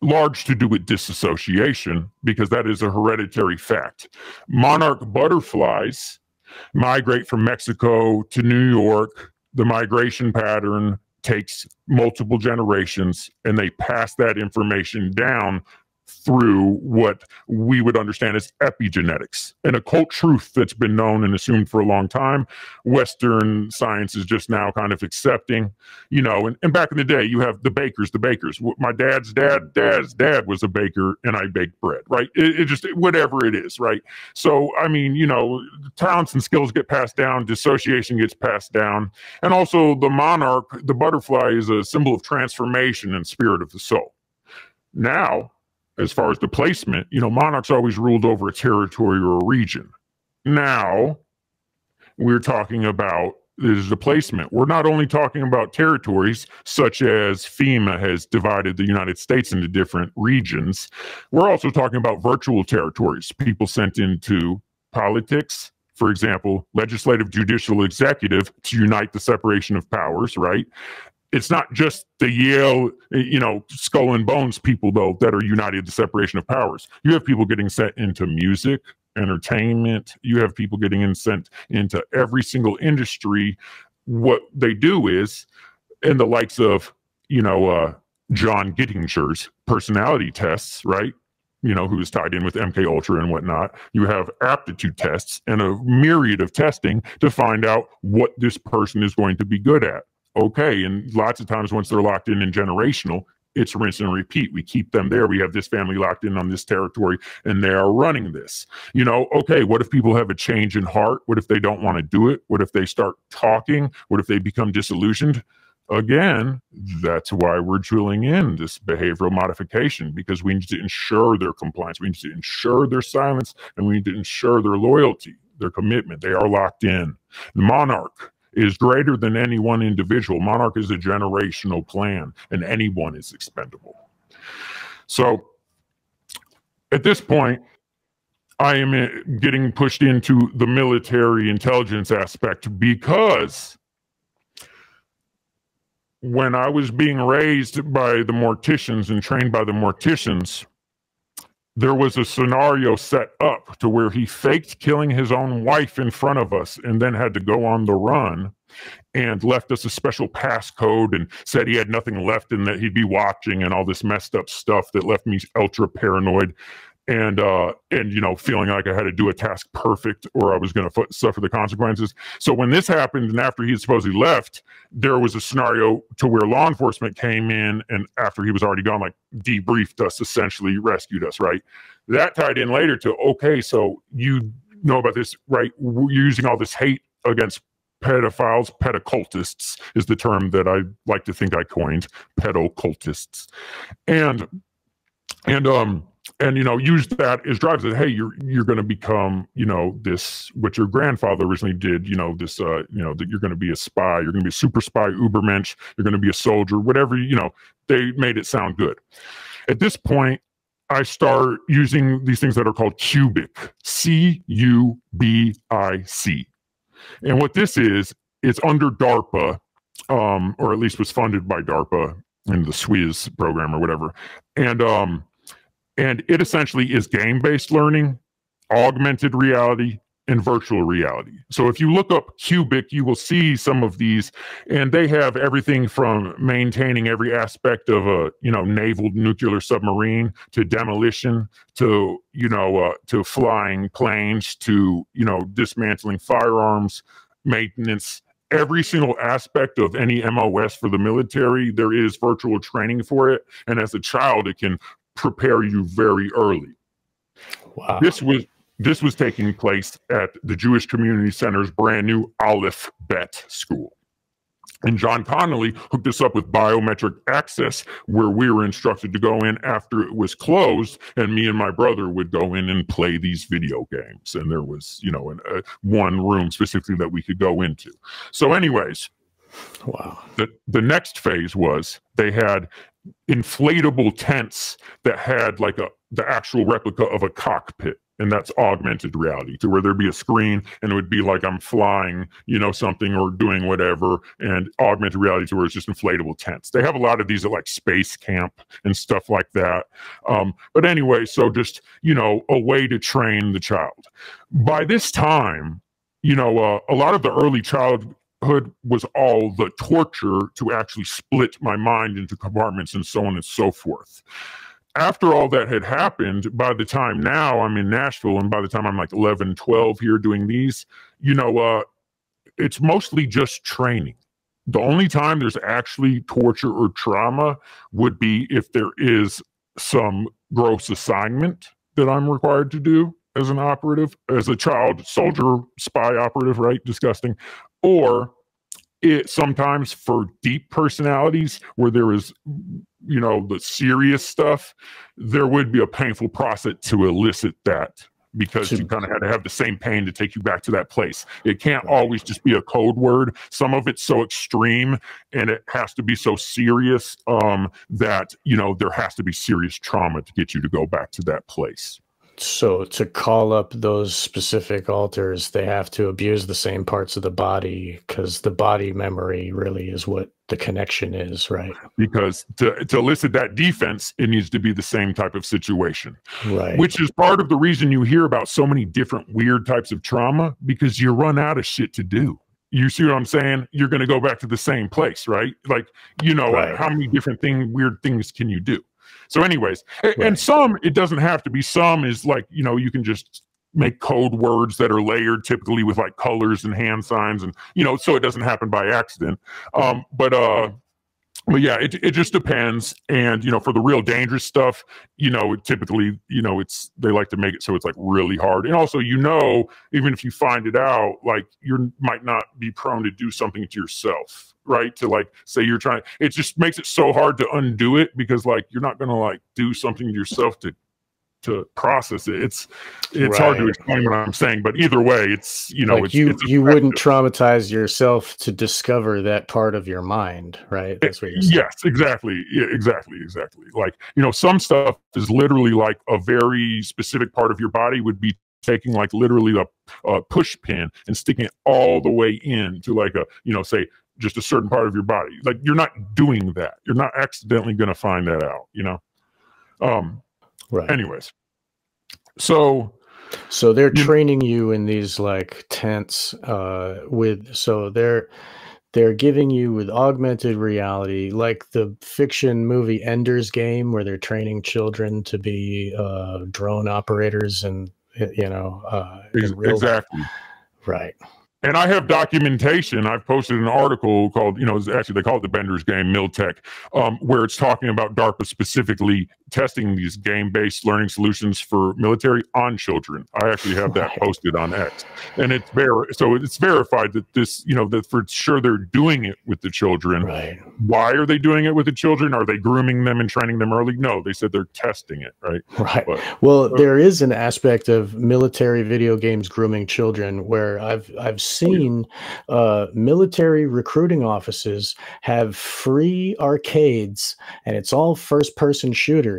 S3: large to do with disassociation, because that is a hereditary fact. Monarch butterflies migrate from Mexico to New York. The migration pattern takes multiple generations, and they pass that information down through what we would understand as epigenetics, an occult truth that's been known and assumed for a long time. Western science is just now kind of accepting, you know, and back in the day, you have the bakers. My dad's dad was a baker, and I baked bread, right? It just, whatever it is, right? So, I mean, you know, talents and skills get passed down, dissociation gets passed down, and also the monarch, the butterfly, is a symbol of transformation and spirit of the soul. Now, as far as the placement, you know, monarchs always ruled over a territory or a region. Now, we're talking about, this is the placement. We're not only talking about territories, such as FEMA has divided the United States into different regions. We're also talking about virtual territories, people sent into politics, for example, legislative, judicial, executive, to unite the separation of powers, right? It's not just the Yale, you know, skull and bones people, though, that are united the separation of powers. You have people getting sent into music, entertainment. You have people getting sent into every single industry. What they do is, in the likes of, you know, John Gittinger's personality tests, right? You know, who is tied in with MK Ultra and whatnot. You have aptitude tests and a myriad of testing to find out what this person is going to be good at. Okay, and lots of times once they're locked in generational, it's rinse and repeat. We keep them there. We have this family locked in on this territory, and they are running this. You know, okay, what if people have a change in heart? What if they don't want to do it? What if they start talking? What if they become disillusioned? Again, that's why we're drilling in this behavioral modification, because we need to ensure their compliance. We need to ensure their silence, and we need to ensure their loyalty, their commitment. They are locked in. The monarch is greater than any one individual. Monarch is a generational plan, and anyone is expendable. So at this point, I am getting pushed into the military intelligence aspect, because when I was being raised by the morticians and trained by the morticians, there was a scenario set up to where he faked killing his own wife in front of us and then had to go on the run, and left us a special passcode and said he had nothing left and that he'd be watching, and all this messed up stuff that left me ultra paranoid and you know, feeling like I had to do a task perfect or I was going to suffer the consequences. So when this happened, and after he had supposedly left, there was a scenario to where law enforcement came in, and after he was already gone, like debriefed us, essentially rescued us, right? That tied in later to, okay, so you know about this, right? You're using all this hate against pedophiles. Pedoccultists is the term that I like to think I coined, pedoccultists. And you know, use that as drives that, hey, you're going to become, you know, this, what your grandfather originally did, you know, this, you know, that you're going to be a spy, you're going to be a super spy, Ubermensch, you're going to be a soldier, whatever, you know, they made it sound good. At this point, I start using these things that are called cubic, CUBIC. And what this is, it's under DARPA, or at least was funded by DARPA in the SWIS program or whatever. And it essentially is game-based learning, augmented reality, and virtual reality. So if you look up Cubic, you will see some of these, and they have everything from maintaining every aspect of a, you know, naval nuclear submarine, to demolition, to, you know, to flying planes, to, you know, dismantling firearms, maintenance. Every single aspect of any MOS for the military, there is virtual training for it. And as a child, it can prepare you very early.
S2: Wow.
S3: This was taking place at the Jewish Community Center's brand new Aleph Bet school. And John Connolly hooked us up with biometric access, where we were instructed to go in after it was closed, and me and my brother would go in and play these video games. And there was, you know, one room specifically that we could go into. So anyways,
S2: wow.
S3: The next phase was they had inflatable tents that had like the actual replica of a cockpit. And that's augmented reality, to where there'd be a screen and it would be like I'm flying, you know, something or doing whatever, and augmented reality to where it's just inflatable tents. They have a lot of these at like Space Camp and stuff like that. But anyway, so just, you know, a way to train the child. By this time, you know, a lot of the early childhood was all the torture to actually split my mind into compartments and so on and so forth. After all that had happened, by the time now I'm in Nashville, and by the time I'm like 11, 12 here doing these, you know, it's mostly just training. The only time there's actually torture or trauma would be if there is some gross assignment that I'm required to do as an operative, as a child soldier, spy operative, right? Disgusting. Or it sometimes for deep personalities where there is, you know, the serious stuff, there would be a painful process to elicit that, because you kind of had to have the same pain to take you back to that place. It can't always just be a code word. Some of it's so extreme and it has to be so serious that, you know, there has to be serious trauma to get you to go back to that place.
S2: So to call up those specific altars, they have to abuse the same parts of the body, because the body memory really is what the connection is, right?
S3: Because to elicit that defense, it needs to be the same type of situation.
S2: Right.
S3: Which is part of the reason you hear about so many different weird types of trauma, because you run out of shit to do. You see what I'm saying? You're going to go back to the same place, right? Like, you know, how many different weird things can you do? So anyways, and some, it doesn't have to be. Some is like, you know, you can just make code words that are layered typically with like colors and hand signs, and, you know, so it doesn't happen by accident. But yeah, it just depends. And, you know, for the real dangerous stuff, you know, typically, you know, they like to make it so it's like really hard. And also, you know, even if you find it out, like you might not be prone to do something to yourself, right? To like say you're trying, it just makes it so hard to undo it, because like you're not going to like do something to yourself to process it. It's hard to explain what I'm saying, but either way, it's, you know,
S2: like you wouldn't traumatize yourself to discover that part of your mind, right? That's what you're saying.
S3: Yes, exactly. Yeah, exactly. Like, you know, some stuff is literally like a very specific part of your body would be taking like literally a push pin and sticking it all the way in to like a, you know, say just a certain part of your body. Like, you're not doing that. You're not accidentally going to find that out, you know?
S2: Right.
S3: Anyways, so
S2: they're training you in these like tents they're giving you with augmented reality, like the fiction movie Ender's Game, where they're training children to be drone operators, and you know, in real
S3: exactly
S2: life. Right.
S3: And I have documentation. I've posted an article called, you know, actually they call it the Bender's Game Miltech, where it's talking about DARPA specifically testing these game-based learning solutions for military on children. I actually have that posted on X, and it's verified that this, you know, that for sure they're doing it with the children.
S2: Right.
S3: Why are they doing it with the children? Are they grooming them and training them early? No, they said they're testing it. Right.
S2: Right. Well, there is an aspect of military video games grooming children where I've seen military recruiting offices have free arcades, and it's all first-person shooters,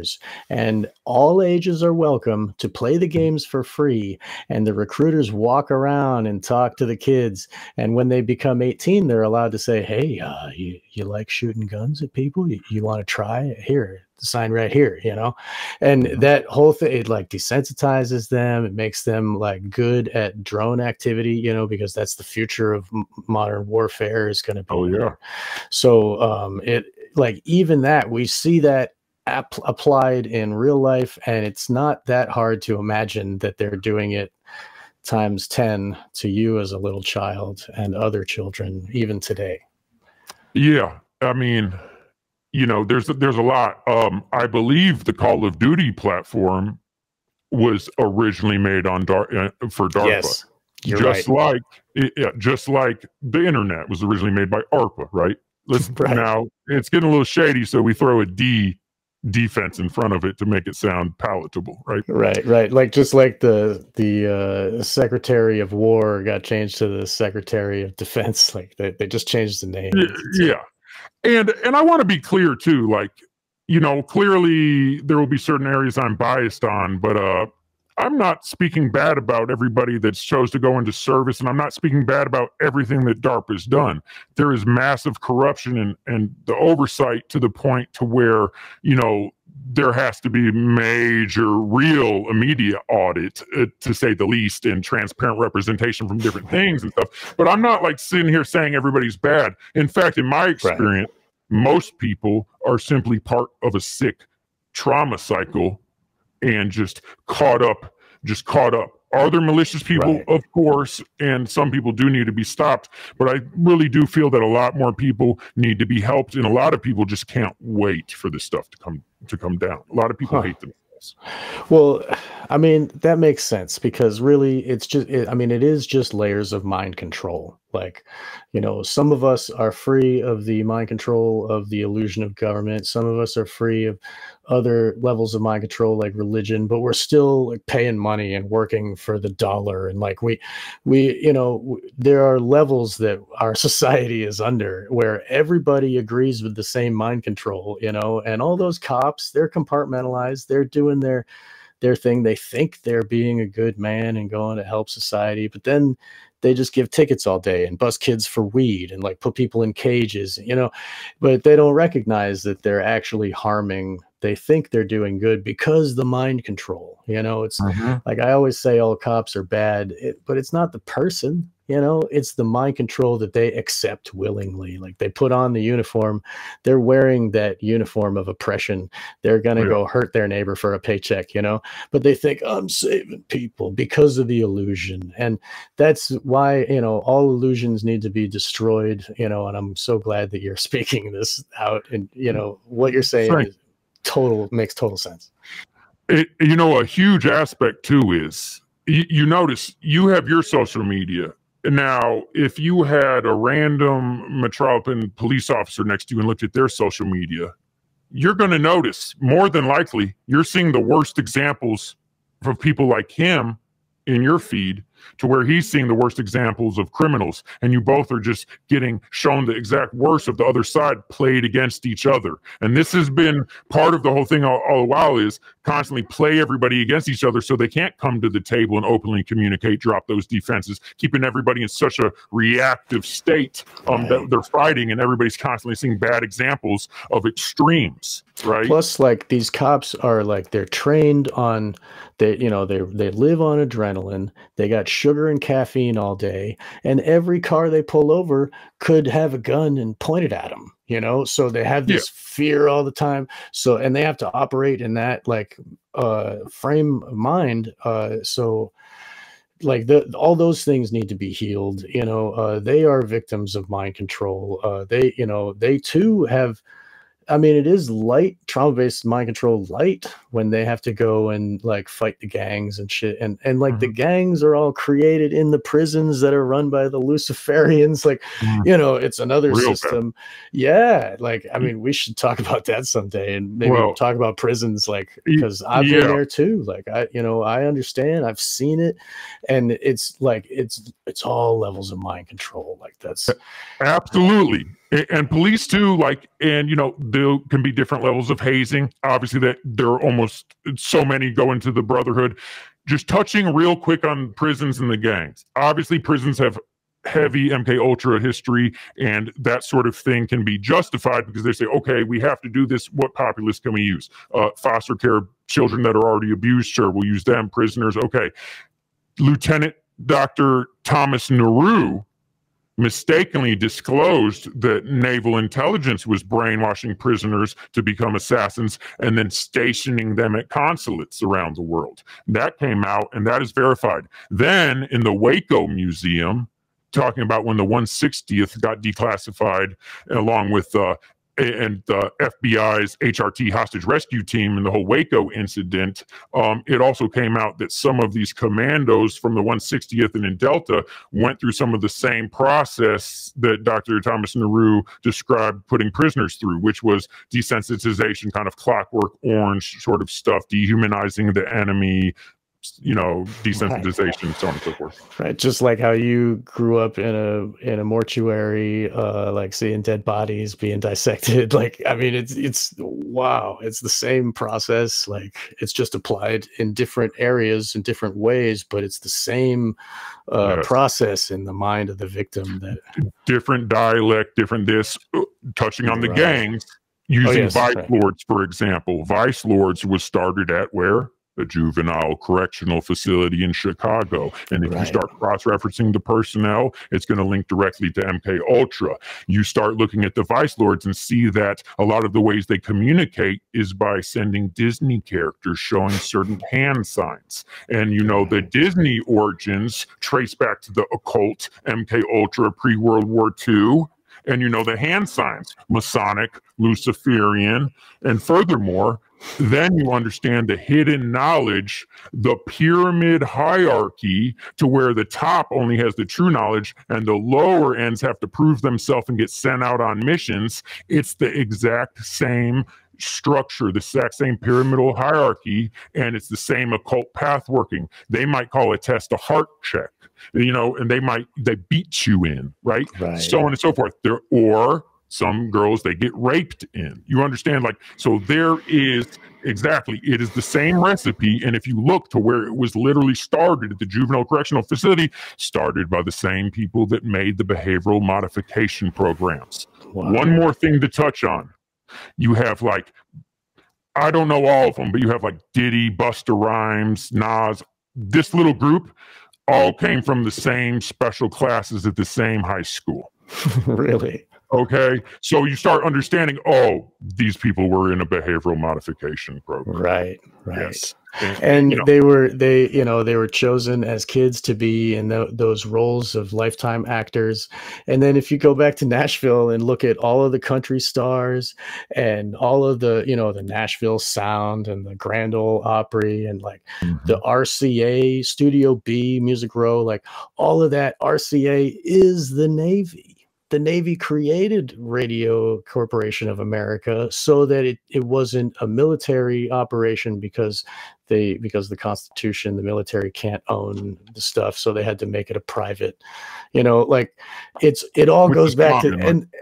S2: and all ages are welcome to play the games for free, and the recruiters walk around and talk to the kids, and when they become 18, they're allowed to say, hey, you like shooting guns at people? You want to try it? Here, the sign right here, you know? And that whole thing, it like desensitizes them. It makes them like good at drone activity, you know, because that's the future of modern warfare is going to be.
S3: Oh yeah.
S2: So it like, even that, we see that applied in real life, and it's not that hard to imagine that they're doing it times 10 to you as a little child and other children even today.
S3: Yeah, I mean, you know, there's a lot. I believe the Call of Duty platform was originally made on for DARPA.
S2: Yes, you're right.
S3: Just like the internet was originally made by ARPA, right?
S2: Right.
S3: Now it's getting a little shady, so we throw a defense in front of it to make it sound palatable, right?
S2: Right. Like just like the Secretary of War got changed to the Secretary of Defense. Like they just changed the name.
S3: Yeah. And I want to be clear too, like, you know, clearly there will be certain areas I'm biased on, but I'm not speaking bad about everybody that's chose to go into service, and I'm not speaking bad about everything that DARPA has done. There is massive corruption and the oversight to the point to where, you know, there has to be major, real, immediate audit, to say the least, and transparent representation from different things and stuff. But I'm not like sitting here saying everybody's bad. In fact, in my experience, most people are simply part of a sick trauma cycle and just caught up. Are there malicious people? Right. Of course, and some people do need to be stopped, but I really do feel that a lot more people need to be helped, and a lot of people just can't wait for this stuff to come down. A lot of people hate themselves.
S2: Well, I mean, that makes sense, because really it's just, it is just layers of mind control. Like, you know, some of us are free of the mind control of the illusion of government. Some of us are free of other levels of mind control, like religion, but we're still like paying money and working for the dollar. And like we, you know, there are levels that our society is under where everybody agrees with the same mind control, you know, and all those cops, they're compartmentalized. They're doing their thing. They think they're being a good man and going to help society, but then they just give tickets all day and bust kids for weed and like put people in cages, you know, but they don't recognize that they're actually harming. They think they're doing good because the mind control, you know, it's like, I always say all cops are bad, but it's not the person, you know, it's the mind control that they accept willingly. Like they put on the uniform, they're wearing that uniform of oppression. They're going to go hurt their neighbor for a paycheck, you know, but they think I'm saving people because of the illusion. And that's why, you know, all illusions need to be destroyed, you know, and I'm so glad that you're speaking this out, and, you know, what you're saying is makes total sense.
S3: You know, a huge aspect too is you notice you have your social media. Now, if you had a random metropolitan police officer next to you and looked at their social media, you're going to notice, more than likely, you're seeing the worst examples of people like him in your feed, to where he's seeing the worst examples of criminals, and you both are just getting shown the exact worst of the other side played against each other. And this has been part of the whole thing all the while, is constantly play everybody against each other so they can't come to the table and openly communicate, drop those defenses, keeping everybody in such a reactive state that they're fighting, and everybody's constantly seeing bad examples of extremes. Right.
S2: Plus, like, these cops are like, they're trained on, they live on adrenaline. They got sugar and caffeine all day, and every car they pull over could have a gun and point it at them, you know? So they have this fear all the time. So, and they have to operate in that like frame of mind. So like all those things need to be healed, you know. They are victims of mind control. They too have, I mean, it is light, trauma-based mind control light, when they have to go and like fight the gangs and shit. And like the gangs are all created in the prisons that are run by the Luciferians. Like, you know, it's another system. Yeah. Like, I mean, we should talk about that someday, and maybe talk about prisons, like, because I've been there too. Like, I understand, I've seen it, and it's like, it's all levels of mind control. Like, that's
S3: absolutely. And police too, like, and you know, there can be different levels of hazing. Obviously, that there are almost so many go into the brotherhood. Just touching real quick on prisons and the gangs. Obviously, prisons have heavy MK Ultra history, and that sort of thing can be justified because they say, okay, we have to do this. What populace can we use? Foster care children that are already abused, sure, we'll use them. Prisoners, okay. Lieutenant Dr. Thomas Naru mistakenly disclosed that naval intelligence was brainwashing prisoners to become assassins and then stationing them at consulates around the world. That came out, and that is verified. Then in the Waco Museum, talking about when the 160th got declassified, along with and the FBI's HRT hostage rescue team and the whole Waco incident, it also came out that some of these commandos from the 160th and in Delta went through some of the same process that Dr. Thomas Naru described putting prisoners through, which was desensitization, kind of Clockwork Orange sort of stuff, dehumanizing the enemy, you know, desensitization, so on and so forth.
S2: Right, just like how you grew up in a mortuary, like seeing dead bodies being dissected. Like, I mean, it's wow, it's the same process. Like, it's just applied in different areas in different ways, but it's the same process in the mind of the victim. That
S3: different dialect, different this. Touching on the gangs, using vice lords, for example. Vice lords was started at where? A juvenile correctional facility in Chicago. And if you start cross-referencing the personnel, it's going to link directly to MK Ultra. You start looking at the vice lords and see that a lot of the ways they communicate is by sending Disney characters showing certain hand signs. And you know, the Disney origins trace back to the occult, MK Ultra, pre-World War II. And you know, the hand signs, Masonic, Luciferian, and furthermore, then you understand the hidden knowledge, the pyramid hierarchy, to where the top only has the true knowledge and the lower ends have to prove themselves and get sent out on missions. It's the exact same structure, the exact same pyramidal hierarchy, and it's the same occult path working. They might call a test a heart check, you know, and they beat you in, right? So on and so forth. Or some girls, they get raped in. You understand? Like, so there is exactly, it is the same recipe. And if you look to where it was literally started at the juvenile correctional facility, started by the same people that made the behavioral modification programs. One more thing to touch on. You have, like, I don't know all of them, but you have like Diddy, Busta Rhymes, Nas. This little group all came from the same special classes at the same high school.
S2: Really?
S3: Okay, so you start understanding, oh, these people were in a behavioral modification program.
S2: Right.
S3: Yes.
S2: And you know, they were chosen as kids to be in those roles of lifetime actors. And then if you go back to Nashville and look at all of the country stars and all of the, you know, the Nashville Sound and the Grand Ole Opry and like the RCA, Studio B, Music Row, like all of that, RCA is the Navy. The Navy created Radio Corporation of America so that it wasn't a military operation because the Constitution, the military can't own the stuff, so they had to make it a private, you know, like it all goes back to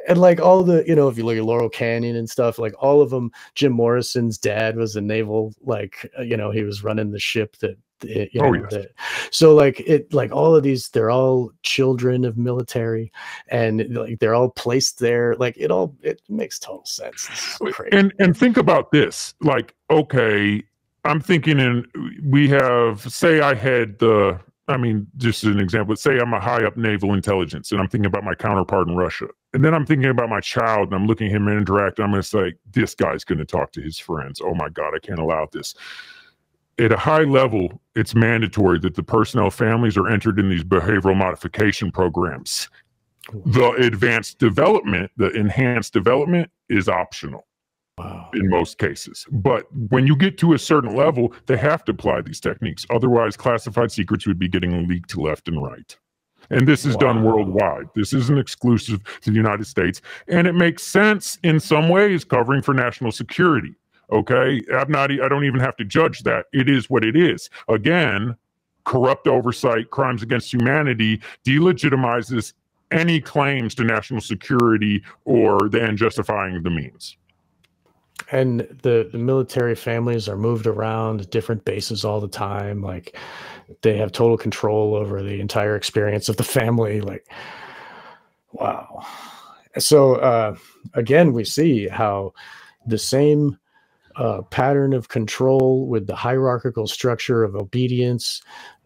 S2: and like all the, you know, if you look at Laurel Canyon and stuff, like all of them, Jim Morrison's dad was a naval, like, you know, he was running the ship that, you know, so like it, like all of these, they're all children of military, and like they're all placed there. Like it makes total sense. This is crazy.
S3: And think about this. Like, okay, I'm thinking, and we have, say I had the, I mean, just as an example, say I'm a high up naval intelligence and I'm thinking about my counterpart in Russia. And then I'm thinking about my child and I'm looking at him interact. And I'm going to say, this guy's going to talk to his friends. Oh my God, I can't allow this. At a high level, it's mandatory that the personnel families are entered in these behavioral modification programs. The advanced development, the enhanced development is optional. Wow. In most cases. But when you get to a certain level, they have to apply these techniques. Otherwise, classified secrets would be getting leaked left and right. And this is done worldwide. This isn't exclusive to the United States. And it makes sense in some ways, covering for national security. Okay, I don't even have to judge that. It is what it is. Again, corrupt oversight, crimes against humanity delegitimizes any claims to national security or the end justifying the means.
S2: And the military families are moved around different bases all the time. Like they have total control over the entire experience of the family. Like, wow. So again, we see how the same pattern of control with the hierarchical structure of obedience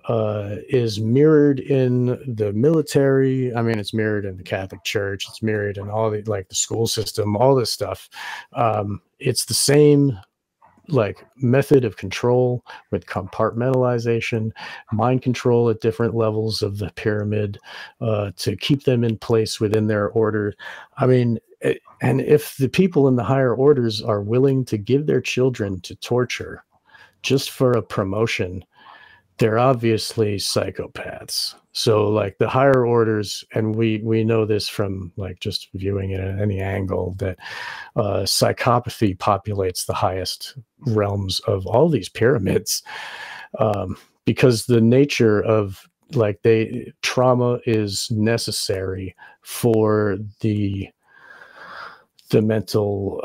S2: is mirrored in the military. I mean, it's mirrored in the Catholic Church. It's mirrored in all the, like the school system, all this stuff. It's the same like method of control with compartmentalization, mind control at different levels of the pyramid to keep them in place within their order. I mean, And if the people in the higher orders are willing to give their children to torture just for a promotion, they're obviously psychopaths. So like the higher orders, and we know this from like just viewing it at any angle, that psychopathy populates the highest realms of all these pyramids, because the nature of like trauma is necessary for the mental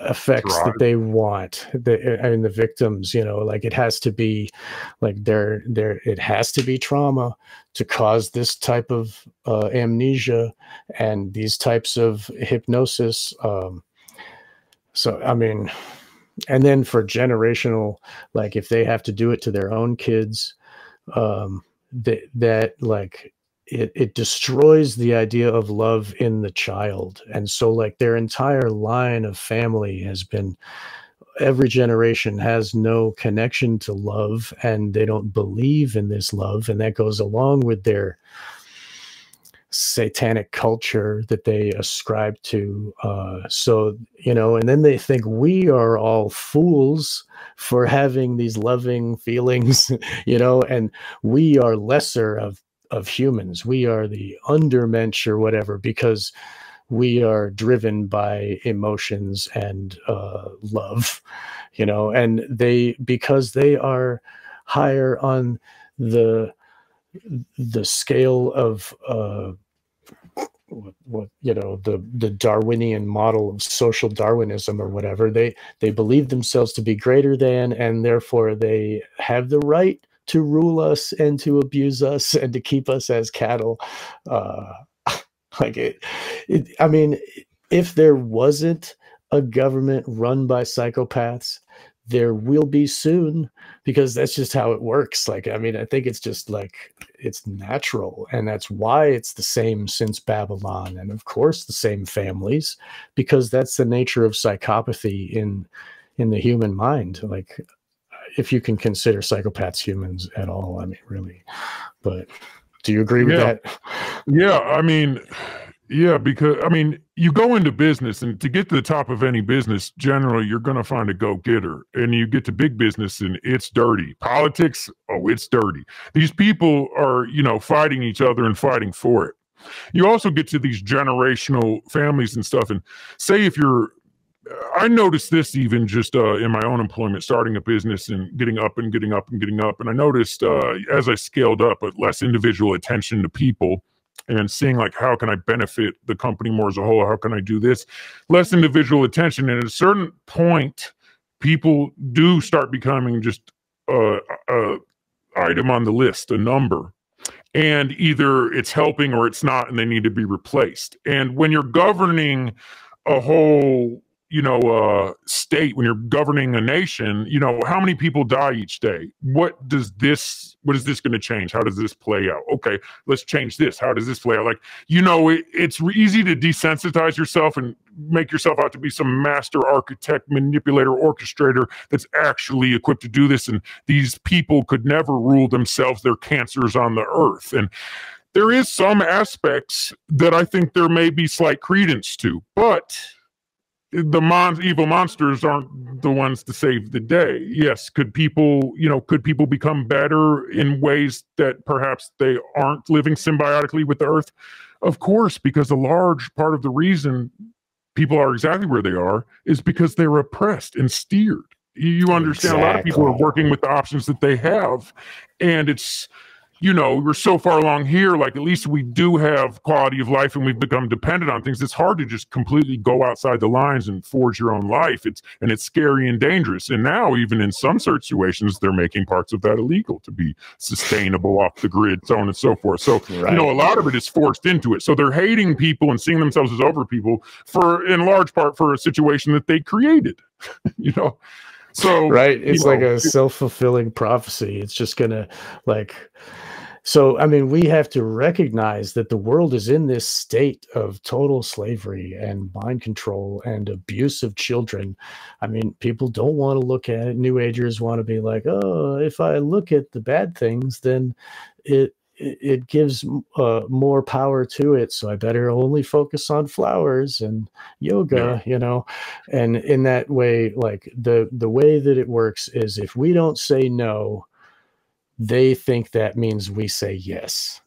S2: effects that they want. The victims, you know, like it has to be like it has to be trauma to cause this type of amnesia and these types of hypnosis. So I mean, and then for generational, like if they have to do it to their own kids, that like it destroys the idea of love in the child. And so like their entire line of family has been, every generation has no connection to love, and they don't believe in this love. And that goes along with their satanic culture that they ascribe to. So, you know, and then they think we are all fools for having these loving feelings, you know, and we are lesser of humans. We are the undermensch or whatever, because we are driven by emotions and love, you know, and because they are higher on the scale of what you know, the Darwinian model of social Darwinism or whatever, they believe themselves to be greater than, and therefore they have the right to rule us and to abuse us and to keep us as cattle. Like I mean, if there wasn't a government run by psychopaths, there will be soon, because that's just how it works. Like, I mean, I think it's just like, it's natural, and that's why it's the same since Babylon, and of course the same families, because that's the nature of psychopathy in the human mind. Like, if you can consider psychopaths humans at all, I mean, really. But do you agree with that?
S3: Yeah, I mean, yeah, because I mean, you go into business, and to get to the top of any business, generally you're going to find a go-getter, and you get to big business and it's dirty. Politics, oh, it's dirty. These people are, you know, fighting each other and fighting for it. You also get to these generational families and stuff, and say if you're, I noticed this even just in my own employment, starting a business and getting up and getting up and getting up. And I noticed as I scaled up, with less individual attention to people and seeing like, how can I benefit the company more as a whole? How can I do this? Less individual attention. And at a certain point, people do start becoming just a item on the list, a number. And either it's helping or it's not, and they need to be replaced. And when you're governing a whole, you know, state, when you're governing a nation, you know, how many people die each day? What is this going to change? How does this play out? Okay, let's change this. How does this play out? Like, you know, it's easy to desensitize yourself and make yourself out to be some master architect, manipulator, orchestrator that's actually equipped to do this. And these people could never rule themselves. They're cancers on the earth. And there is some aspects that I think there may be slight credence to, but the evil monsters aren't the ones to save the day. Yes, could people become better in ways that perhaps they aren't living symbiotically with the earth? Of course, because a large part of the reason people are exactly where they are is because they're oppressed and steered. You understand, exactly. A lot of people are working with the options that they have, and it's, you know, we're so far along here, like at least we do have quality of life and we've become dependent on things. It's hard to just completely go outside the lines and forge your own life. It's scary and dangerous. And now even in some situations, they're making parts of that illegal to be sustainable off the grid, so on and so forth. So, right. You know, a lot of it is forced into it. So they're hating people and seeing themselves as over people in large part for a situation that they created, you know? So,
S2: right. It's like a self-fulfilling prophecy. It's just going to so, I mean, we have to recognize that the world is in this state of total slavery and mind control and abuse of children. I mean, people don't want to look at it. New Agers want to be like, oh, if I look at the bad things, then it gives more power to it. So I better only focus on flowers and yoga, you know. And in that way, like the way that it works is if we don't say no, they think that means we say yes.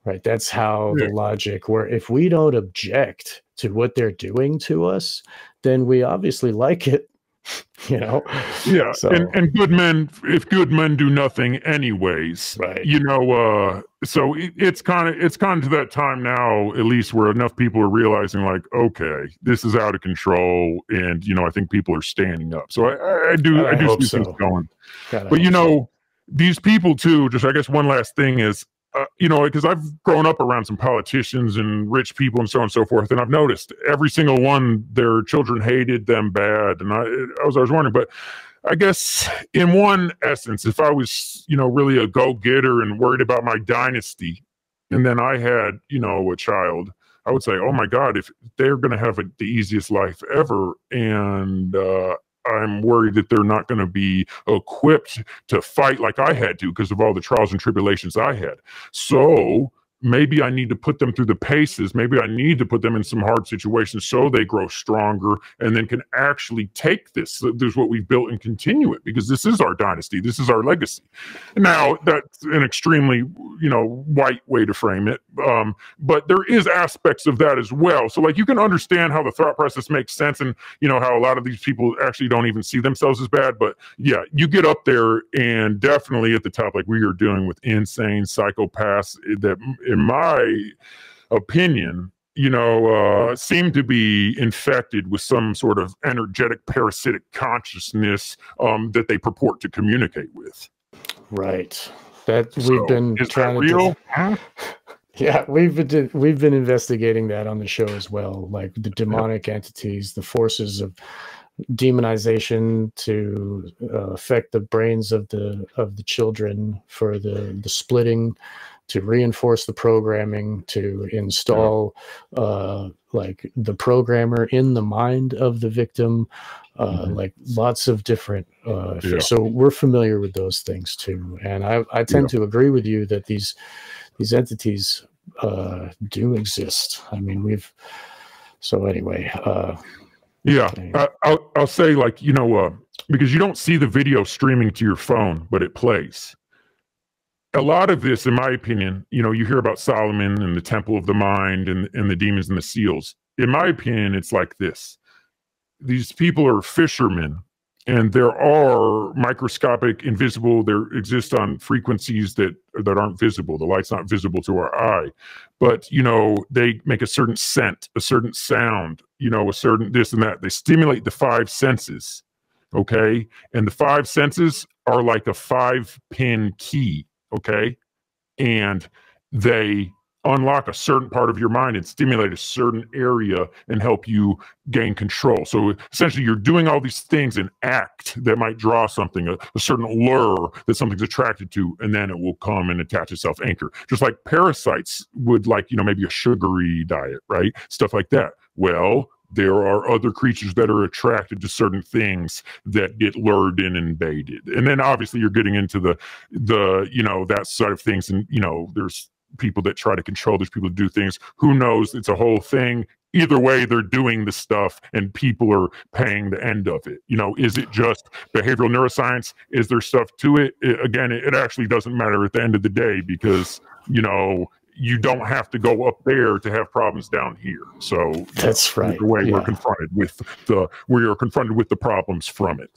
S2: Right. That's how the logic, where if we don't object to what they're doing to us, then we obviously like it, you know?
S3: Yeah.
S2: So,
S3: and good men, if good men do nothing anyways,
S2: right.
S3: you know, so it's kind of to that time now, at least, where enough people are realizing like, okay, this is out of control. And, you know, I think people are standing up. So I do see things going. But, you know, these people too, just I guess one last thing is, you know, because I've grown up around some politicians and rich people and so on and so forth, and I've noticed every single one, their children hated them bad. And I was wondering, but I guess in one essence, if I was, you know, really a go-getter and worried about my dynasty, and then I had, you know, a child, I would say, oh my God, if they're going to have the easiest life ever, and I'm worried that they're not going to be equipped to fight like I had to because of all the trials and tribulations I had. So maybe I need to put them through the paces. Maybe I need to put them in some hard situations so they grow stronger and then can actually take this. There's what we've built and continue it, because this is our dynasty. This is our legacy. Now, that's an extremely, you know, white way to frame it. But there is aspects of that as well. So like, you can understand how the thought process makes sense, and, you know, how a lot of these people actually don't even see themselves as bad. But yeah, you get up there and definitely at the top, like we are doing with insane psychopaths that, in my opinion, you know, seem to be infected with some sort of energetic parasitic consciousness that they purport to communicate with.
S2: Right. That we've been trying
S3: to.
S2: Yeah, we've been investigating that on the show as well, like the demonic entities, the forces of demonization to affect the brains of the children for the splitting, to reinforce the programming, to install like the programmer in the mind of the victim, like lots of different so we're familiar with those things too. And I tend to agree with you that these entities do exist. I mean, so anyway,
S3: I'll say, like, you know, because you don't see the video streaming to your phone, but it plays. A lot of this, in my opinion, you know, you hear about Solomon and the Temple of the Mind and the demons and the seals. In my opinion, it's like this. These people are fishermen, and there are microscopic, invisible, there exist on frequencies that aren't visible. The light's not visible to our eye. But, you know, they make a certain scent, a certain sound, you know, a certain this and that. They stimulate the five senses, okay? And the five senses are like a 5-pin key. Okay. And they unlock a certain part of your mind and stimulate a certain area and help you gain control. So essentially, you're doing all these things in act that might draw something, a certain lure that something's attracted to, and then it will come and attach itself, anchor. Just like parasites would, like, you know, maybe a sugary diet, right? Stuff like that. Well, there are other creatures that are attracted to certain things that get lured in and baited. And then obviously you're getting into the you know, that side of things. And, you know, there's people that try to control, there's people that do things. Who knows? It's a whole thing. Either way, they're doing the stuff and people are paying the end of it. You know, is it just behavioral neuroscience? Is there stuff to it? Again, it actually doesn't matter at the end of the day, because, you know, you don't have to go up there to have problems down here. So
S2: that's right.
S3: The way we're confronted with the problems from it.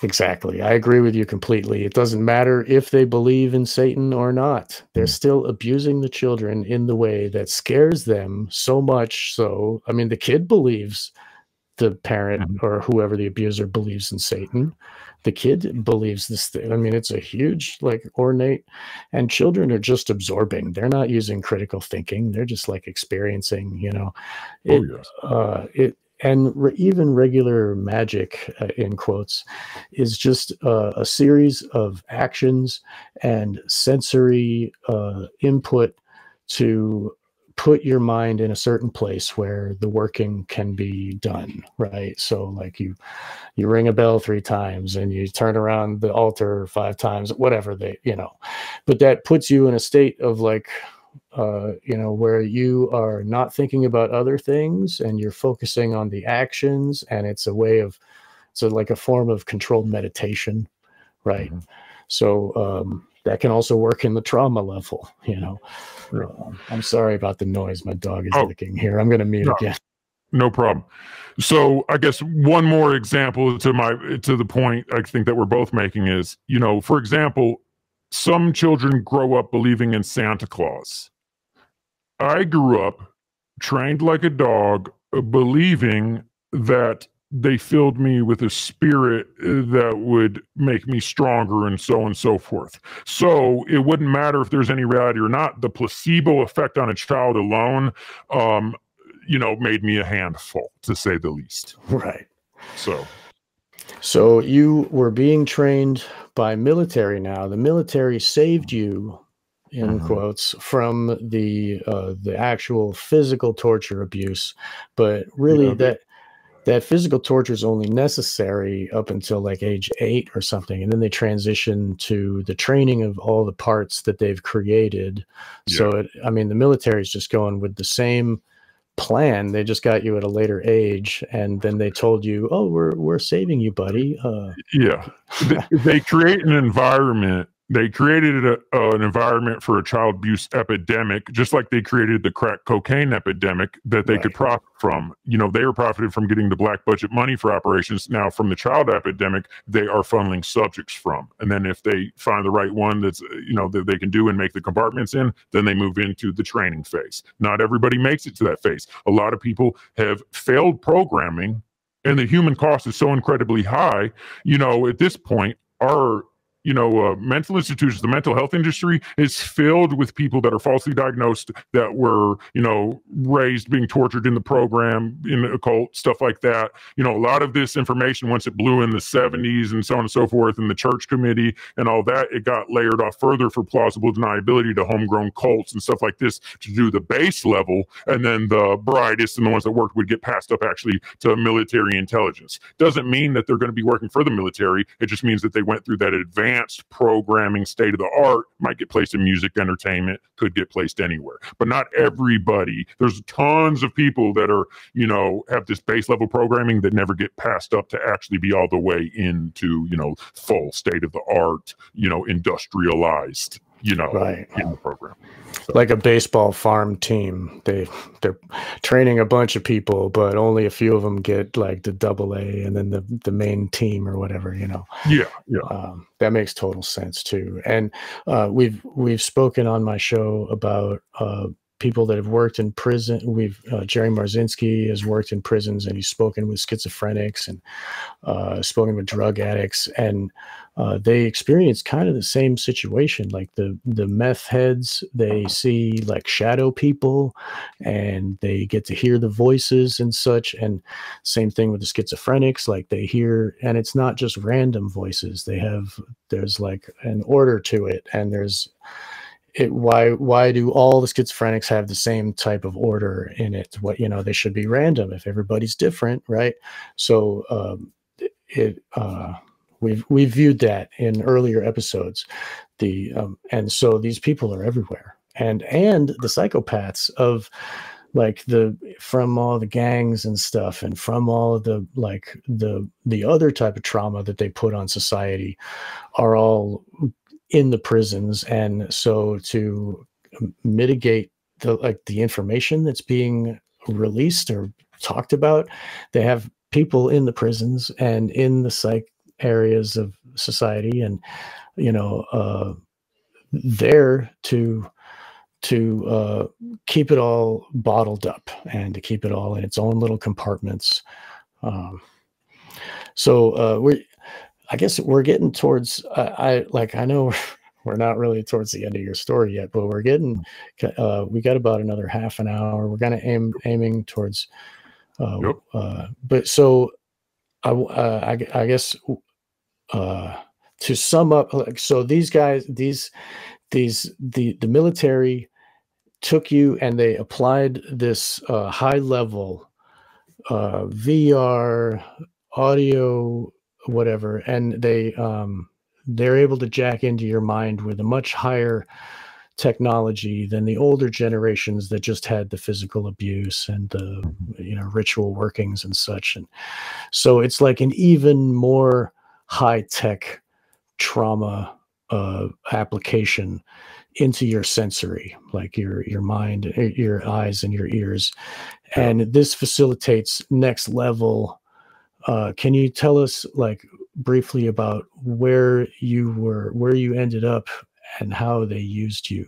S2: Exactly. I agree with you completely. It doesn't matter if they believe in Satan or not. They're still abusing the children in the way that scares them so much. So, I mean, the kid believes the parent or whoever the abuser believes in Satan. The kid believes this thing. I mean, it's a huge, like, ornate, and children are just absorbing. They're not using critical thinking. They're just like experiencing, you know, even regular magic, in quotes, is just a series of actions and sensory input to put your mind in a certain place where the working can be done, right? So like you ring a bell 3 times and you turn around the altar 5 times, whatever but that puts you in a state of like, where you are not thinking about other things and you're focusing on the actions, and it's like a form of controlled meditation, right?
S3: Mm-hmm.
S2: So that can also work in the trauma level,
S3: Yeah.
S2: I'm sorry about the noise. My dog is licking here. I'm going to mute again.
S3: No problem. So I guess one more example to the point I think that we're both making is, for example, some children grow up believing in Santa Claus. I grew up trained like a dog, believing that they filled me with a spirit that would make me stronger and so forth. So it wouldn't matter if there's any reality or not. The placebo effect on a child alone, made me a handful, to say the least.
S2: Right.
S3: So
S2: you were being trained by military now. The military saved you, in quotes, from the actual physical torture abuse, but really that physical torture is only necessary up until like age 8 or something, and then they transition to the training of all the parts that they've created. So the military is just going with the same plan. They just got you at a later age, and then they told you, "Oh, we're saving you, buddy."
S3: They create an environment. They created an environment for a child abuse epidemic, just like they created the crack cocaine epidemic that they could profit from. They were profited from getting the black budget money for operations. Now, from the child epidemic, they are funneling subjects from. And then if they find the right one that's, that they can do and make the compartments in, then they move into the training phase. Not everybody makes it to that phase. A lot of people have failed programming, and the human cost is so incredibly high. At this point, our mental institutions, the mental health industry is filled with people that are falsely diagnosed, that were, raised being tortured in the program, in the occult, stuff like that. A lot of this information, once it blew in the 70s and so on and so forth, and the church committee and all that, it got layered off further for plausible deniability to homegrown cults and stuff like this to do the base level. And then the brightest and the ones that worked would get passed up actually to military intelligence. Doesn't mean that they're going to be working for the military. It just means that they went through that advanced programming, state of the art, might get placed in music, entertainment, could get placed anywhere, but not everybody. There's tons of people that are, have this base level programming that never get passed up to actually be all the way into, full state of the art, industrialized, in the program. So.
S2: Like a baseball farm team, they're training a bunch of people, but only a few of them get like the AA and then the main team or whatever, that makes total sense too. And we've spoken on my show about people that have worked in prison. Jerry Marzinski has worked in prisons, and he's spoken with schizophrenics and spoken with drug addicts, and they experience kind of the same situation. Like the meth heads, they see like shadow people, and they get to hear the voices and such. And same thing with the schizophrenics, like they hear, and it's not just random voices. There's like an order to it, and why do all the schizophrenics have the same type of order in it? They should be random if everybody's different, right? So we've viewed that in earlier episodes. And so these people are everywhere, and the psychopaths of like from all the gangs and stuff, and from all of the other type of trauma that they put on society, are all in the prisons. And so to mitigate the information that's being released or talked about, they have people in the prisons and in the psych areas of society, and there to keep it all bottled up and to keep it all in its own little compartments. I guess we're getting towards, I know we're not really towards the end of your story yet, but we're getting, we got about another half an hour. We're kind of aiming towards, but so I guess, to sum up, so these guys, the military took you and they applied this high level VR audio, whatever, and they're able to jack into your mind with a much higher technology than the older generations that just had the physical abuse and the ritual workings and such. And so it's like an even more high tech trauma application into your sensory, like your mind, your eyes, and your ears. And this facilitates next level. Can you tell us, like, briefly about where you ended up and how they used you?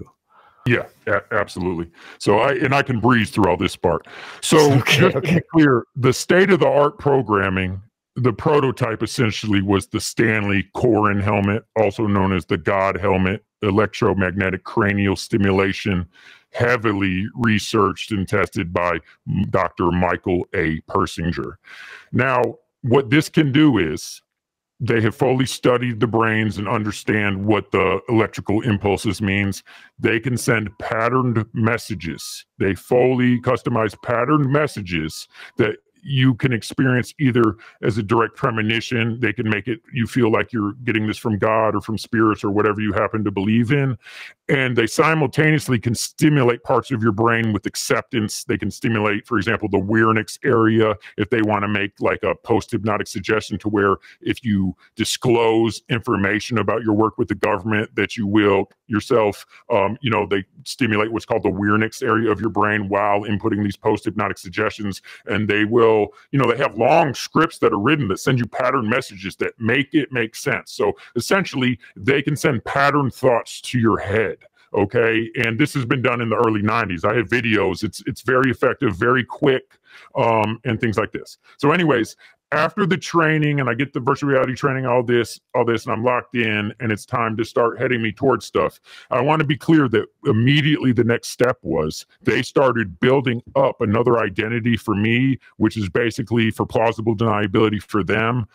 S3: Yeah, absolutely. So I can breeze through all this part. So just to be clear, the state-of-the-art programming, the prototype essentially was the Stanley Corin helmet, also known as the God helmet, electromagnetic cranial stimulation, heavily researched and tested by Dr. Michael A. Persinger. Now, what this can do is they have fully studied the brains and understand what the electrical impulses means. They can send patterned messages. They fully customize patterned messages that you can experience either as a direct premonition. They can make it, you feel like you're getting this from God or from spirits or whatever you happen to believe in. And they simultaneously can stimulate parts of your brain with acceptance. They can stimulate, for example, the Wernicke's area if they want to make like a post-hypnotic suggestion to where if you disclose information about your work with the government that you will yourself, they stimulate what's called the Wernicke's area of your brain while inputting these post-hypnotic suggestions. And they will, they have long scripts that are written that send you pattern messages that make it make sense. So essentially, they can send pattern thoughts to your head. Okay. And this has been done in the early 90s. I have videos. It's very effective, very quick, and things like this. So anyways, after the training and I get the virtual reality training, all this, and I'm locked in and it's time to start heading me towards stuff. I want to be clear that immediately the next step was they started building up another identity for me, which is basically for plausible deniability for them.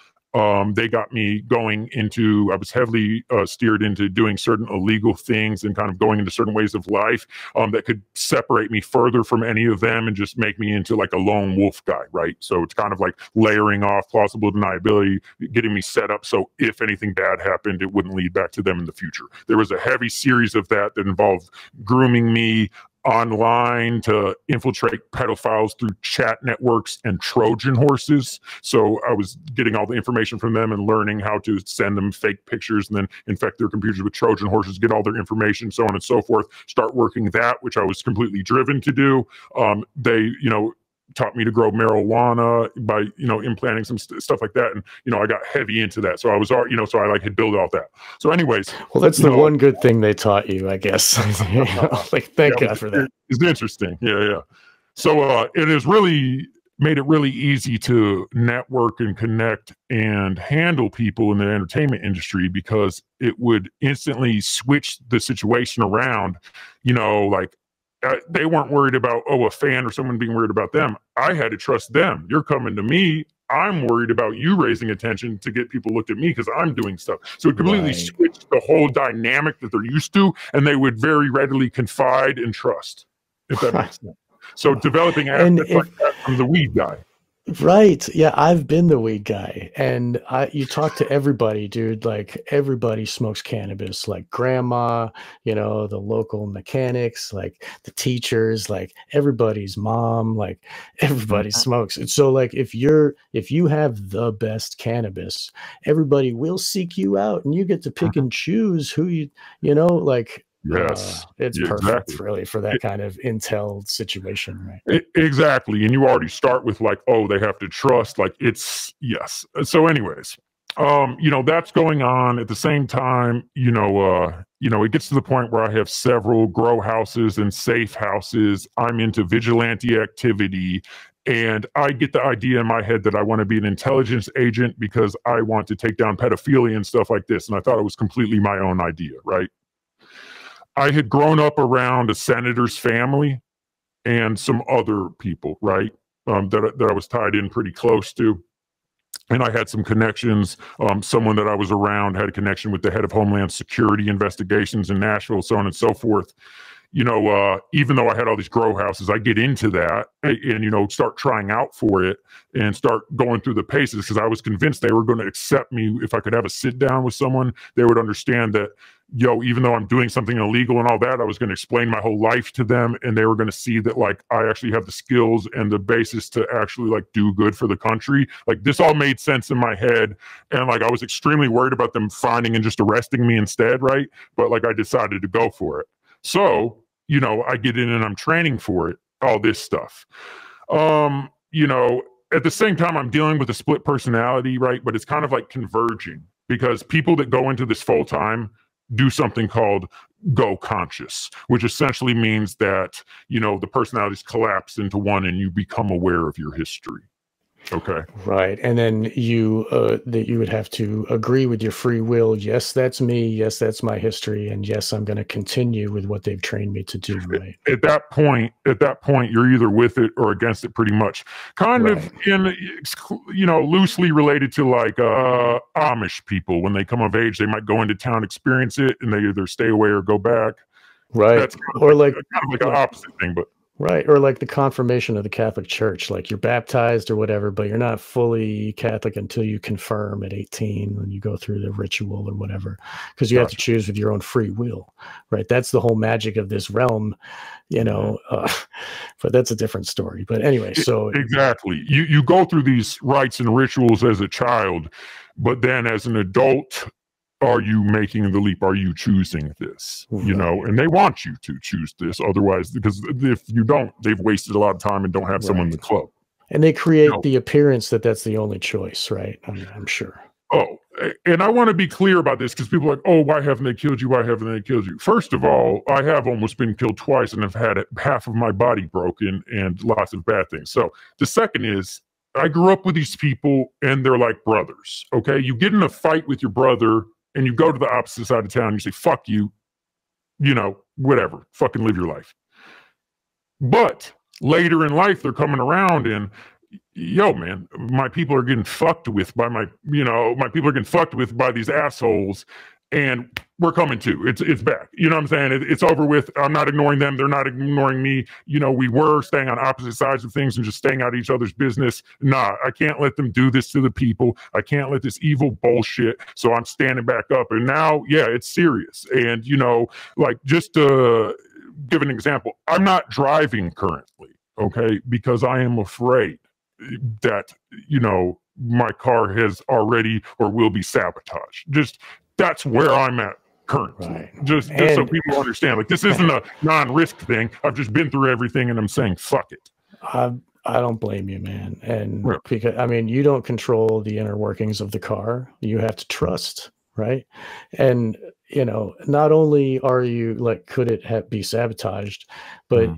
S3: They got me going into, I was heavily steered into doing certain illegal things and kind of going into certain ways of life that could separate me further from any of them and just make me into like a lone wolf guy, right? So it's kind of like layering off plausible deniability, getting me set up so if anything bad happened, it wouldn't lead back to them in the future. There was a heavy series of that involved grooming me online to infiltrate pedophiles through chat networks and Trojan horses. So I was getting all the information from them and learning how to send them fake pictures and then infect their computers with Trojan horses, get all their information, so on and so forth, start working that, which I was completely driven to do. They, taught me to grow marijuana by, implanting some stuff like that. And, I got heavy into that. So I was, so I had built all that. So anyways.
S2: Well, that's the one good thing they taught you, I guess. Thank God for that.
S3: It's interesting. Yeah. So it has really made it really easy to network and connect and handle people in the entertainment industry because it would instantly switch the situation around, they weren't worried about, a fan or someone being worried about them. I had to trust them. You're coming to me. I'm worried about you raising attention to get people looked at me because I'm doing stuff. So it completely switched the whole dynamic that they're used to, and they would very readily confide and trust, if that makes sense. So developing aspects like that from the weed guy.
S2: Right. Yeah, I've been the weed guy. And you talk to everybody, dude. Like, everybody smokes cannabis, like grandma, the local mechanics, like the teachers, like everybody's mom, like everybody smokes. And so, like, if you have the best cannabis, everybody will seek you out and you get to pick and choose who
S3: Yes,
S2: it's perfect, really, for that kind of intel situation, right?
S3: Exactly. And you already start with like, they have to trust, like yes. So anyways, that's going on at the same time, it gets to the point where I have several grow houses and safe houses. I'm into vigilante activity. And I get the idea in my head that I want to be an intelligence agent because I want to take down pedophilia and stuff like this. And I thought it was completely my own idea, right? I had grown up around a senator's family and some other people, right, that I was tied in pretty close to. And I had some connections. Someone that I was around had a connection with the head of Homeland Security investigations in Nashville, so on and so forth. even though I had all these grow houses, I get into that and start trying out for it and start going through the paces, because I was convinced they were going to accept me. If I could have a sit down with someone, they would understand that, even though I'm doing something illegal and all that, I was going to explain my whole life to them, and they were going to see that, like, I actually have the skills and the basis to actually, like, do good for the country. Like, this all made sense in my head, and, like, I was extremely worried about them finding and just arresting me instead, right? But, like, I decided to go for it. So, I get in and I'm training for it, all this stuff. At the same time, I'm dealing with a split personality, right? But it's kind of like converging, because people that go into this full time do something called go conscious, which essentially means that, the personalities collapse into one and you become aware of your history. Okay.
S2: Right. And then that you would have to agree with your free will. Yes, that's me. Yes, that's my history. And yes, I'm going to continue with what they've trained me to do. Right.
S3: At that point, you're either with it or against it, pretty much. Kind of in, loosely related to like Amish people. When they come of age, they might go into town, experience it, and they either stay away or go back.
S2: Right.
S3: That's kind of like an opposite thing, but.
S2: Right. Or like the confirmation of the Catholic Church, like you're baptized or whatever, but you're not fully Catholic until you confirm at 18 when you go through the ritual or whatever, because you have to choose with your own free will. Right. That's the whole magic of this realm, but that's a different story. But anyway, so
S3: exactly. You go through these rites and rituals as a child, but then as an adult, are you making the leap? Are you choosing this? And they want you to choose this. Otherwise, because if you don't, they've wasted a lot of time and don't have someone in the club.
S2: And they create the appearance that that's the only choice, right? I'm sure.
S3: Oh, and I want to be clear about this, because people are like, oh, why haven't they killed you? Why haven't they killed you? First of all, I have almost been killed twice and have had half of my body broken and lots of bad things. So the second is, I grew up with these people and they're like brothers. Okay. You get in a fight with your brother, and you go to the opposite side of town and you say, fuck you, whatever, fucking live your life. But later in life, they're coming around and, man, my people are getting fucked with by my people are getting fucked with by these assholes, and we're coming too. It's back. You know what I'm saying? It's over with. I'm not ignoring them. They're not ignoring me. We were staying on opposite sides of things and just staying out of each other's business. Nah, I can't let them do this to the people. I can't let this evil bullshit. So I'm standing back up. And now, it's serious. And, like, just to give an example, I'm not driving currently, okay? Because I am afraid that, my car has already or will be sabotaged. That's where I'm at currently. Right. Just so people understand, like, this isn't a non-risk thing. I've just been through everything and I'm saying, fuck it.
S2: I don't blame you, man. And because, you don't control the inner workings of the car. You have to trust, right? And, not only are you like, could it be sabotaged, but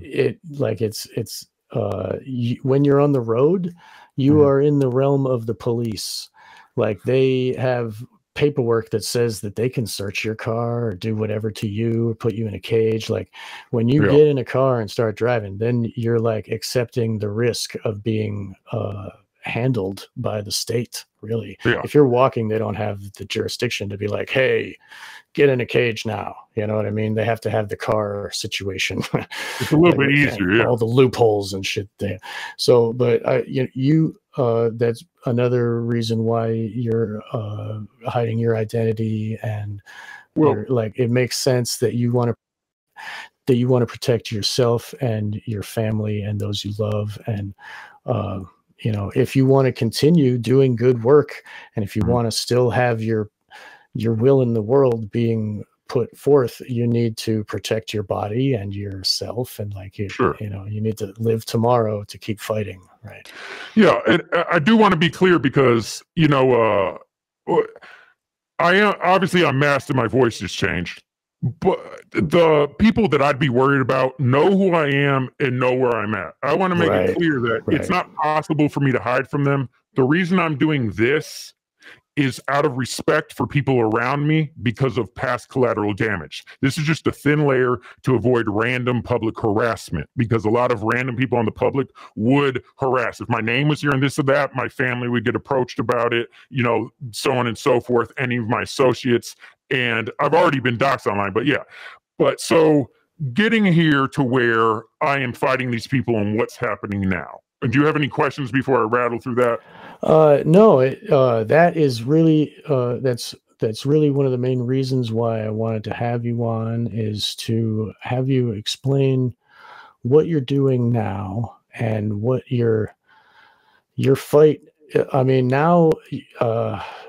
S2: when you're on the road, you are in the realm of the police. Like, they have paperwork that says that they can search your car or do whatever to you or put you in a cage. Like, when you get in a car and start driving, then you're like accepting the risk of being handled by the state, really. If you're walking, they don't have the jurisdiction to be like, hey, get in a cage now. You know what I mean? They have to have the car situation.
S3: It's a little bit easier,
S2: all the loopholes and shit there. So, but that's another reason why you're hiding your identity, and like, it makes sense that you want to protect yourself and your family and those you love. And if you want to continue doing good work, and if you want to still have your will in the world being put forth, you need to protect your body and yourself, and like, you need to live tomorrow to keep fighting, right?
S3: Yeah, and I do want to be clear, because I am obviously, I'm masked and my voice has changed, but the people that I'd be worried about know who I am and know where I'm at. I want to make it clear that it's not possible for me to hide from them. The reason I'm doing this is out of respect for people around me because of past collateral damage. This is just a thin layer to avoid random public harassment, because a lot of random people on the public would harass. If my name was here and this or that, my family would get approached about it, so on and so forth, any of my associates. And I've already been doxxed online, but so getting here to where I am fighting these people and what's happening now. Do you have any questions before I rattle through that?
S2: No, that is really that's really one of the main reasons why I wanted to have you on, is to have you explain what you're doing now and what your fight. I mean, now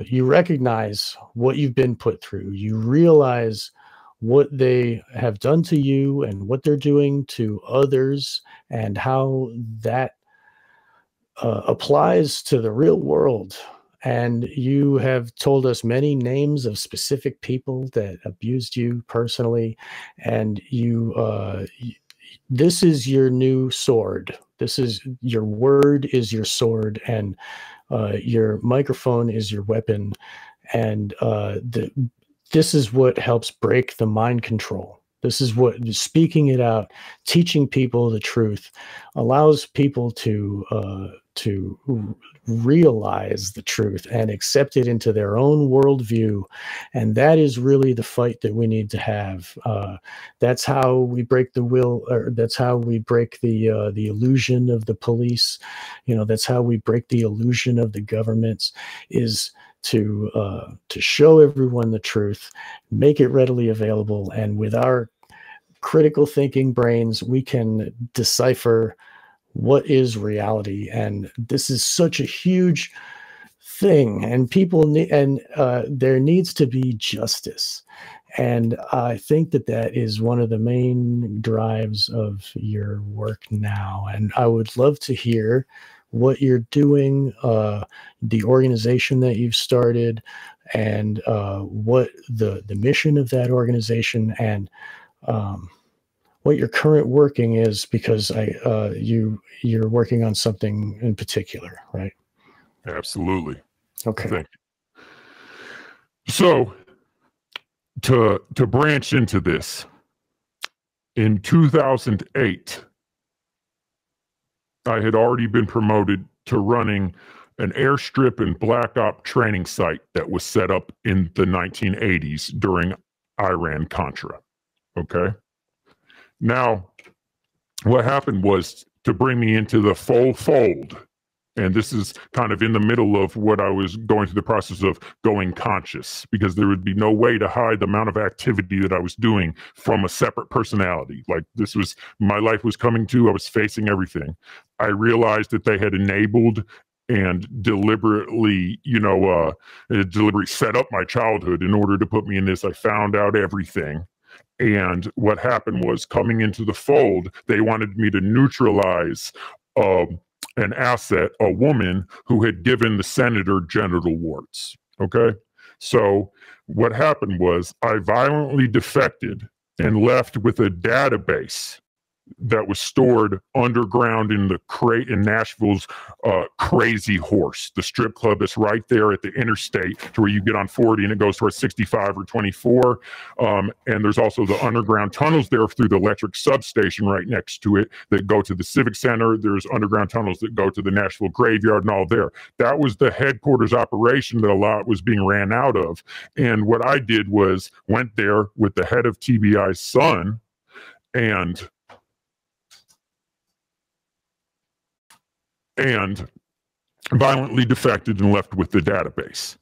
S2: you recognize what you've been put through. You realize what they have done to you and what they're doing to others, and how that applies to the real world. And you have told us many names of specific people that abused you personally, and this is your new sword. This is your word is your sword, and your microphone is your weapon. And this is what helps break the mind control. This is what speaking it out, teaching people the truth, allows people to realize the truth and accept it into their own worldview. And that is really the fight that we need to have. That's how we break the will, or that's how we break the illusion of the police. You know, that's how we break the illusion of the governments, is to show everyone the truth, make it readily available, and with our critical thinking brains, we can decipher what is reality. And this is such a huge thing, and people need, and there needs to be justice. And I think that that is one of the main drives of your work now. And I would love to hear what you're doing, the organization that you've started, and what the mission of that organization, and what your current working is, because you're working on something in particular, right?
S3: Absolutely.
S2: Okay.
S3: Thank you. So to branch into this, in 2008, I had already been promoted to running an airstrip and black op training site that was set up in the 1980s during Iran-Contra. Okay. Now, what happened was, to bring me into the full fold, and this is kind of in the middle of what I was going through the process of going conscious, because there would be no way to hide the amount of activity that I was doing from a separate personality. Like, this was, my life was coming to, I was facing everything. I realized that they had enabled and deliberately, deliberately set up my childhood in order to put me in this. I found out everything. And what happened was, coming into the fold, they wanted me to neutralize an asset, a woman who had given the senator genital warts. Okay. So what happened was, I violently defected and left with a database that was stored underground in the crate in Nashville's Crazy Horse, the strip club that's right there at the interstate, to where you get on 40 and it goes towards 65 or 24. And there's also the underground tunnels there through the electric substation right next to it that go to the Civic Center. There's underground tunnels that go to the Nashville graveyard and all there. That was the headquarters operation that a lot was being ran out of. And what I did was went there with the head of TBI's son and violently defected and left with the database.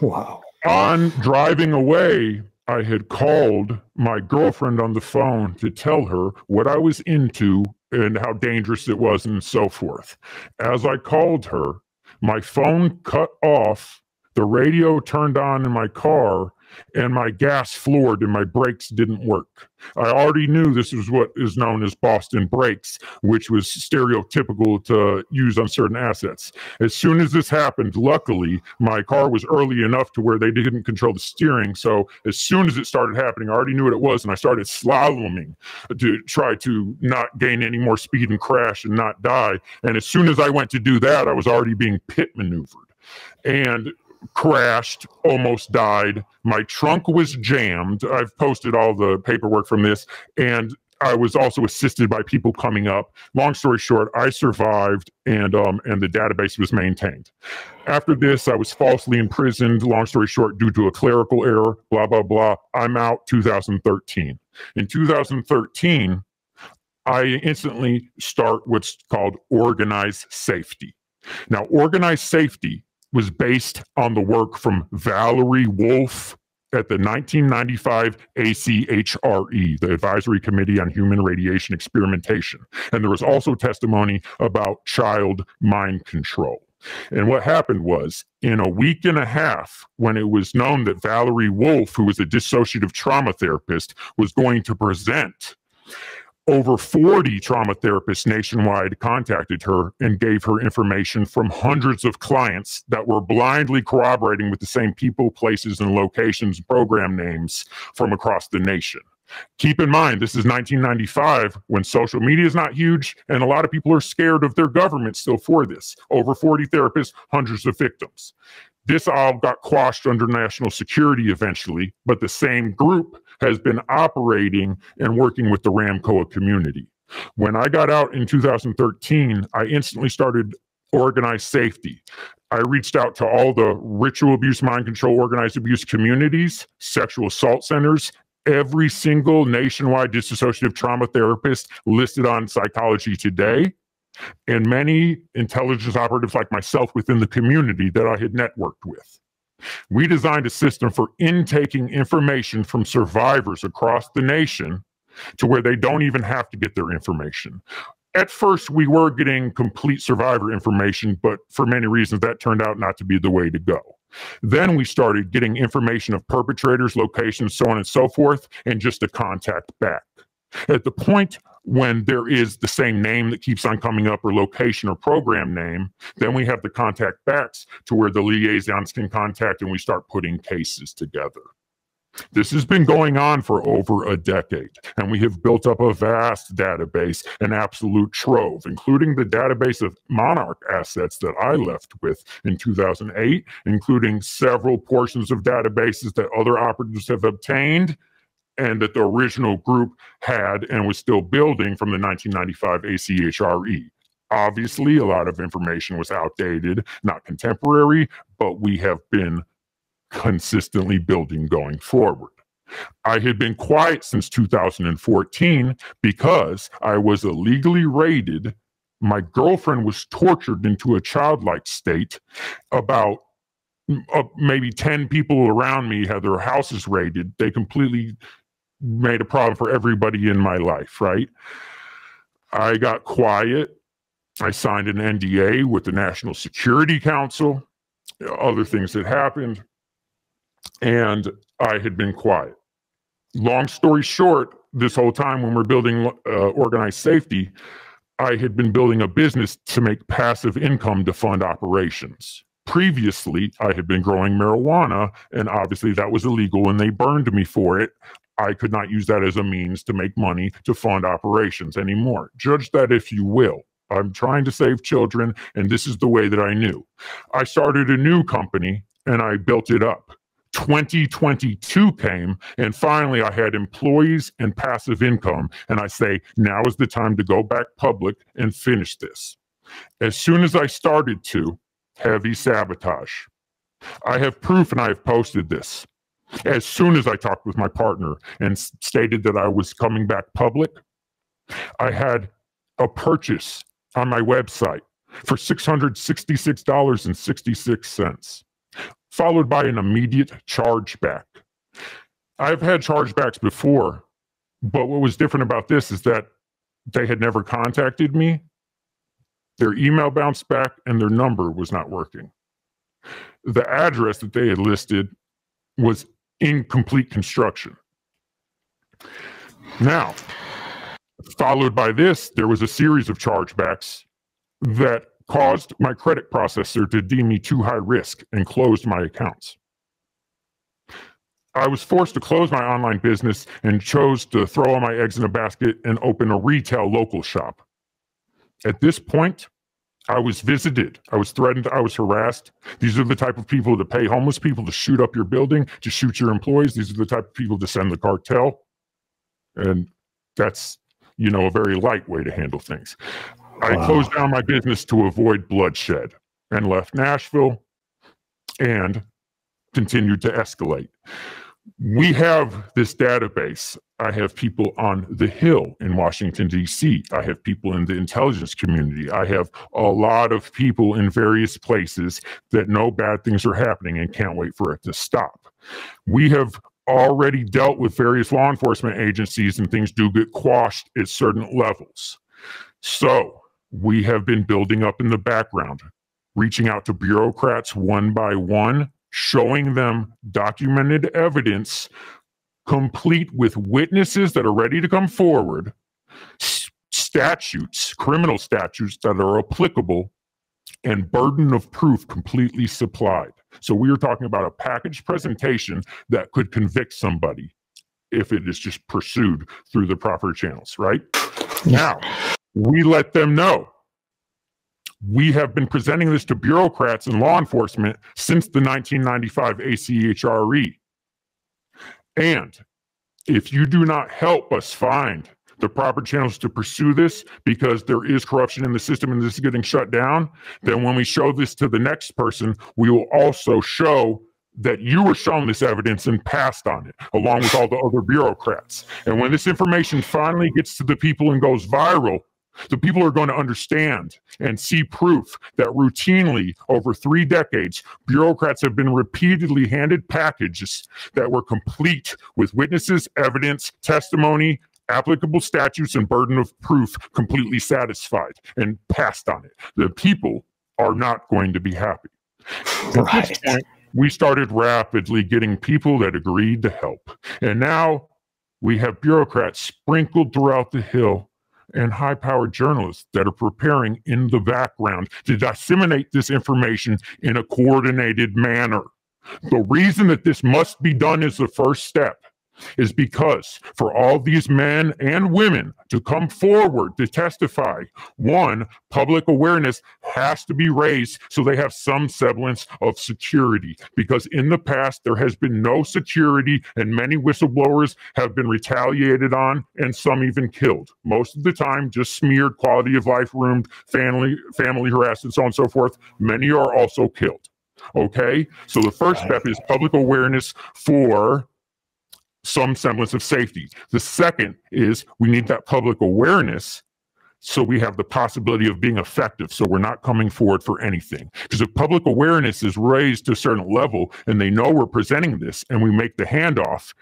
S2: Wow.
S3: On driving away, I had called my girlfriend on the phone to tell her what I was into and how dangerous it was and so forth. As I called her, my phone cut off, the radio turned on in my car, and my gas floored and my brakes didn't work. I already knew this was what is known as Boston brakes, which was stereotypical to use on certain assets. As soon as this happened, luckily, my car was early enough to where they didn't control the steering. So as soon as it started happening, I already knew what it was, and I started slaloming to try to not gain any more speed and crash and not die. And as soon as I went to do that, I was already being pit maneuvered. And crashed, almost died. My trunk was jammed. I've posted all the paperwork from this, and I was also assisted by people coming up. Long story short, I survived, and the database was maintained. After this, I was falsely imprisoned. Long story short, due to a clerical error, blah, blah, blah. I'm out 2013. In 2013, I instantly start what's called organized safety. Now, organized safety was based on the work from Valerie Wolf at the 1995 ACHRE, the Advisory Committee on Human Radiation Experimentation. And there was also testimony about child mind control. And what happened was, in a week and a half, when it was known that Valerie Wolf, who was a dissociative trauma therapist, was going to present, over 40 trauma therapists nationwide contacted her and gave her information from hundreds of clients that were blindly corroborating with the same people, places, and locations, program names from across the nation. Keep in mind, this is 1995 when social media is not huge and a lot of people are scared of their government still for this. Over 40 therapists, hundreds of victims. This all got quashed under national security eventually, but the same group has been operating and working with the Ramcoa community. When I got out in 2013, I instantly started organized safety. I reached out to all the ritual abuse, mind control, organized abuse communities, sexual assault centers, every single nationwide dissociative trauma therapist listed on Psychology Today, and many intelligence operatives like myself within the community that I had networked with. We designed a system for intaking information from survivors across the nation to where they don't even have to get their information. At first, we were getting complete survivor information, but for many reasons, that turned out not to be the way to go. Then we started getting information of perpetrators, locations, so on and so forth, and just a contact back. At the point when there is the same name that keeps on coming up, or location or program name, then we have the contact backs to where the liaisons can contact and we start putting cases together. This has been going on for over a decade, and we have built up a vast database, an absolute trove, including the database of Monarch assets that I left with in 2008, including several portions of databases that other operatives have obtained and that the original group had and was still building from the 1995 ACHRE. Obviously, a lot of information was outdated, not contemporary, but we have been consistently building going forward. I had been quiet since 2014 because I was illegally raided. My girlfriend was tortured into a childlike state. About maybe 10 people around me had their houses raided. They completely made a problem for everybody in my life, right? I got quiet. I signed an NDA with the National Security Council, other things that happened, and I had been quiet. Long story short, this whole time when we're building organized safety, I had been building a business to make passive income to fund operations. Previously, I had been growing marijuana, and obviously that was illegal, and they burned me for it. I could not use that as a means to make money to fund operations anymore. Judge that if you will. I'm trying to save children, and this is the way that I knew. I started a new company, and I built it up. 2022 came, and finally I had employees and passive income, and I say, now is the time to go back public and finish this. As soon as I started to, heavy sabotage. I have proof, and I have posted this. As soon as I talked with my partner and stated that I was coming back public, I had a purchase on my website for $666.66, followed by an immediate chargeback. I've had chargebacks before, but what was different about this is that they had never contacted me. Their email bounced back and their number was not working. The address that they had listed was incomplete construction. Now, followed by this, there was a series of chargebacks that caused my credit processor to deem me too high risk and closed my accounts. I was forced to close my online business and chose to throw all my eggs in a basket and open a retail local shop. At this point, I was visited, I was threatened, I was harassed. These are the type of people that pay homeless people to shoot up your building, to shoot your employees. These are the type of people to send the cartel. And that's, you know, a very light way to handle things. I closed down my business to avoid bloodshed and left Nashville and continued to escalate. We have this database. I have people on the Hill in Washington, D.C. I have people in the intelligence community. I have a lot of people in various places that know bad things are happening and can't wait for it to stop. We have already dealt with various law enforcement agencies, and things do get quashed at certain levels. So we have been building up in the background, reaching out to bureaucrats one by one, showing them documented evidence, complete with witnesses that are ready to come forward, statutes, criminal statutes that are applicable, and burden of proof completely supplied. So we are talking about a package presentation that could convict somebody if it is just pursued through the proper channels, right? Now, we let them know. We have been presenting this to bureaucrats and law enforcement since the 1995 ACHRE. And if you do not help us find the proper channels to pursue this, because there is corruption in the system and this is getting shut down, then when we show this to the next person, we will also show that you were shown this evidence and passed on it, along with all the other bureaucrats. And when this information finally gets to the people and goes viral, the people are going to understand and see proof that routinely over 3 decades, bureaucrats have been repeatedly handed packages that were complete with witnesses, evidence, testimony, applicable statutes, and burden of proof completely satisfied and passed on it. The people are not going to be happy.
S2: Right.
S3: At this point, we started rapidly getting people that agreed to help. And now we have bureaucrats sprinkled throughout the Hill and high-powered journalists that are preparing in the background to disseminate this information in a coordinated manner. The reason that this must be done as the first step is because for all these men and women to come forward to testify, one, public awareness has to be raised so they have some semblance of security. Because in the past, there has been no security and many whistleblowers have been retaliated on and some even killed. Most of the time, just smeared, quality of life ruined, family harassed, and so on and so forth. Many are also killed. Okay? So the first step is public awareness for some semblance of safety. The second is we need that public awareness so we have the possibility of being effective, so we're not coming forward for anything. Because if public awareness is raised to a certain level and they know we're presenting this and we make the handoff,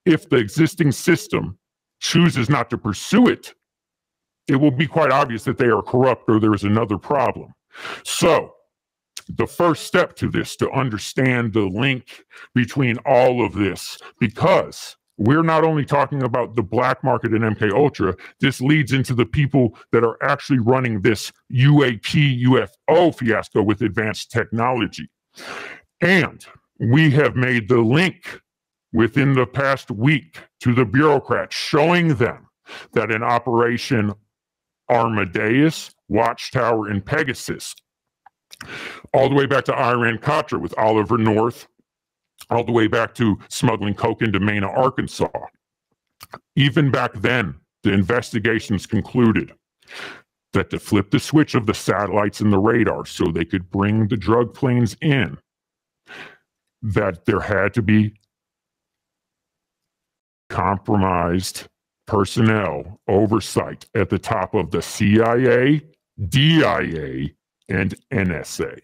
S3: if the existing system chooses not to pursue it, it will be quite obvious that they are corrupt or there is another problem. So the first step to this, to understand the link between all of this, because we're not only talking about the black market and MK Ultra, this leads into the people that are actually running this UAP, UFO fiasco with advanced technology. And we have made the link within the past week to the bureaucrats, showing them that in Operation Armadeus, Watchtower, and Pegasus, all the way back to Iran-Contra with Oliver North, all the way back to smuggling coke into Mena, Arkansas. Even back then, the investigations concluded that to flip the switch of the satellites and the radar so they could bring the drug planes in, that there had to be compromised personnel oversight at the top of the CIA, DIA, and NSA.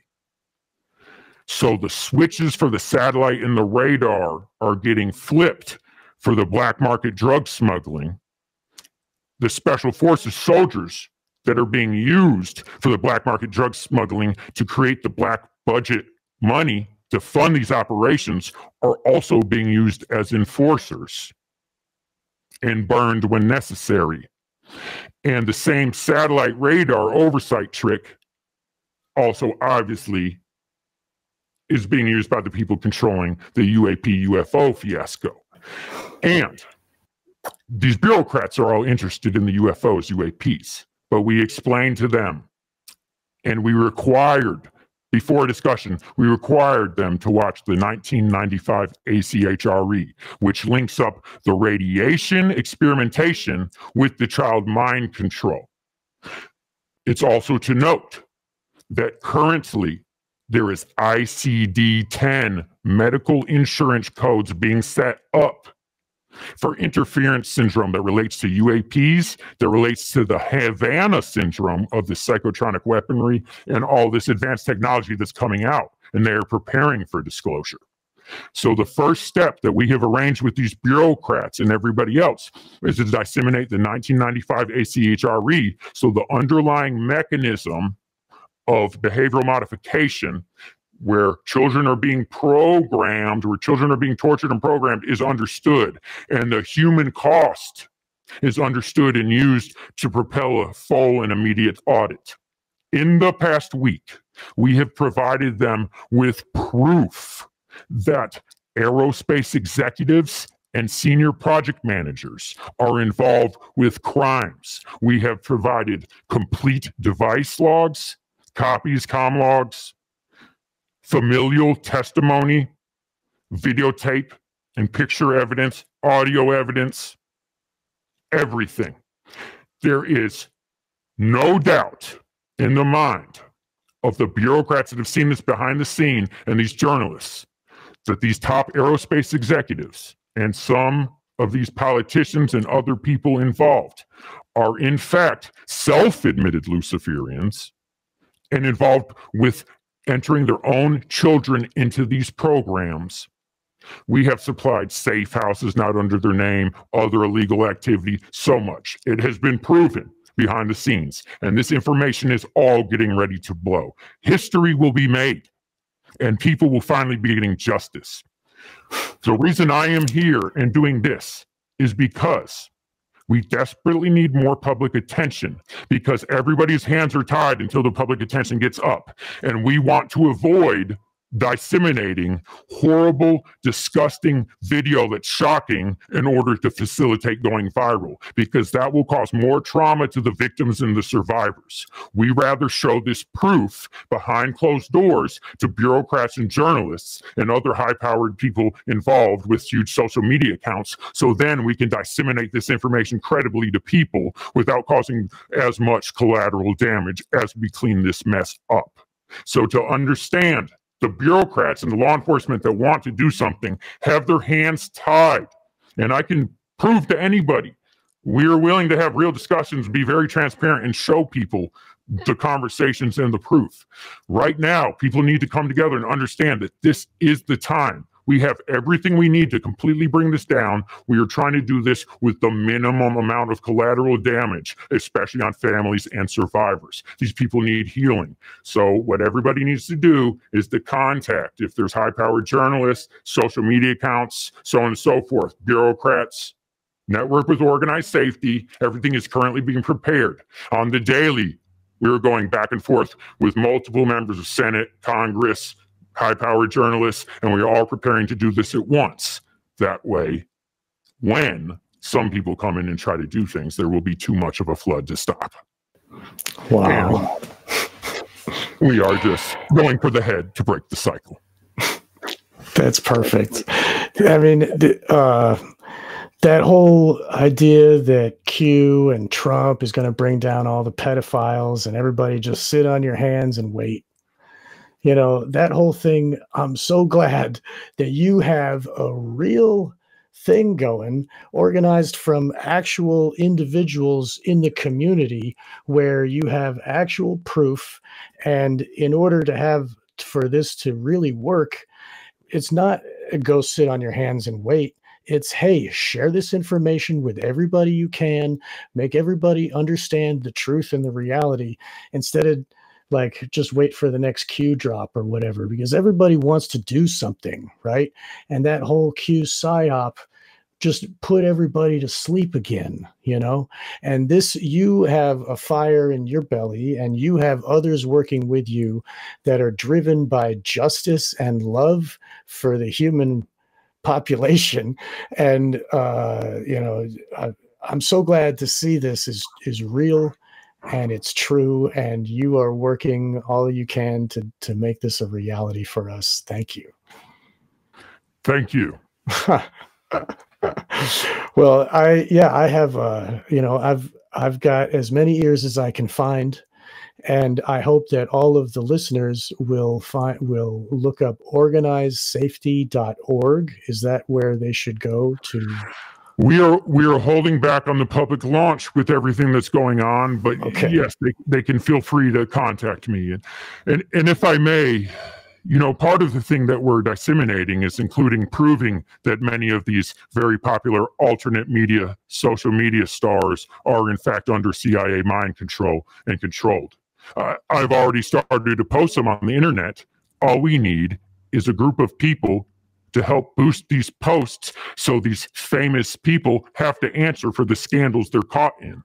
S3: So the switches for the satellite and the radar are getting flipped for the black market drug smuggling. The special forces soldiers that are being used for the black market drug smuggling to create the black budget money to fund these operations are also being used as enforcers and burned when necessary. And the same satellite radar oversight trick also obviously is being used by the people controlling the UAP UFO fiasco. And these bureaucrats are all interested in the UFOs, UAPs, but we explained to them, and we required, before discussion, we required them to watch the 1995 ACHRE, which links up the radiation experimentation with the child mind control. It's also to note that currently There is ICD-10 medical insurance codes being set up for interference syndrome that relates to UAPs, that relates to the Havana syndrome of the psychotronic weaponry and all this advanced technology that's coming out, and they are preparing for disclosure. So the first step that we have arranged with these bureaucrats and everybody else is to disseminate the 1995 ACHRE, so the underlying mechanism of behavioral modification where children are being programmed, where children are being tortured and programmed is understood. And the human cost is understood and used to propel a full and immediate audit. In the past week, we have provided them with proof that aerospace executives and senior project managers are involved with crimes. We have provided complete device logs, copies, comm logs, familial testimony, videotape and picture evidence, audio evidence, everything. There is no doubt in the mind of the bureaucrats that have seen this behind the scene and these journalists that these top aerospace executives and some of these politicians and other people involved are in fact self-admitted Luciferians and involved with entering their own children into these programs. We have supplied safe houses not under their name, other illegal activity, so much. It has been proven behind the scenes, and this information is all getting ready to blow. History will be made, and people will finally be getting justice. The reason I am here and doing this is because we desperately need more public attention, because everybody's hands are tied until the public attention gets up. And we want to avoid disseminating horrible, disgusting video that's shocking in order to facilitate going viral, because that will cause more trauma to the victims and the survivors. We rather show this proof behind closed doors to bureaucrats and journalists and other high-powered people involved with huge social media accounts, so then we can disseminate this information credibly to people without causing as much collateral damage as we clean this mess up. So to understand, the bureaucrats and the law enforcement that want to do something have their hands tied. And I can prove to anybody, we are willing to have real discussions, be very transparent, and show people the conversations and the proof. Right now, people need to come together and understand that this is the time. We have everything we need to completely bring this down. We are trying to do this with the minimum amount of collateral damage, especially on families and survivors. These people need healing. So what everybody needs to do is to contact, if there's high-powered journalists, social media accounts, so on and so forth, bureaucrats, network with organized safety. Everything is currently being prepared. On the daily, we are going back and forth with multiple members of Senate, Congress, high-powered journalists, and we are all preparing to do this at once. That way, when some people come in and try to do things, there will be too much of a flood to stop.
S2: Wow.
S3: And we are just going for the head to break the cycle.
S2: That's perfect. I mean, that whole idea that Q and Trump is going to bring down all the pedophiles and everybody just sit on your hands and wait. You know, that whole thing, I'm so glad that you have a real thing going, organized from actual individuals in the community where you have actual proof. And in order to have, for this to really work, it's not go sit on your hands and wait. It's, hey, share this information with everybody you can, make everybody understand the truth and the reality, instead of like just wait for the next Q drop or whatever, because everybody wants to do something, right? And that whole Q psyop just put everybody to sleep again, you know? And this, you have a fire in your belly, and you have others working with you that are driven by justice and love for the human population. And, you know, I'm so glad to see this is real. And it's true, and you are working all you can to make this a reality for us. Thank you.
S3: Thank you.
S2: Well, I have, you know, I've got as many ears as I can find And I hope that all of the listeners will look up organizesafety.org. Is that where they should go to?
S3: We are holding back on the public launch with everything that's going on, but
S2: Okay.
S3: yes, they can feel free to contact me. And if I may, part of the thing that we're disseminating is including proving that many of these very popular alternate media, social media stars are in fact under CIA mind control and controlled. I've already started to post them on the internet. All we need is a group of people to help boost these posts so these famous people have to answer for the scandals they're caught in.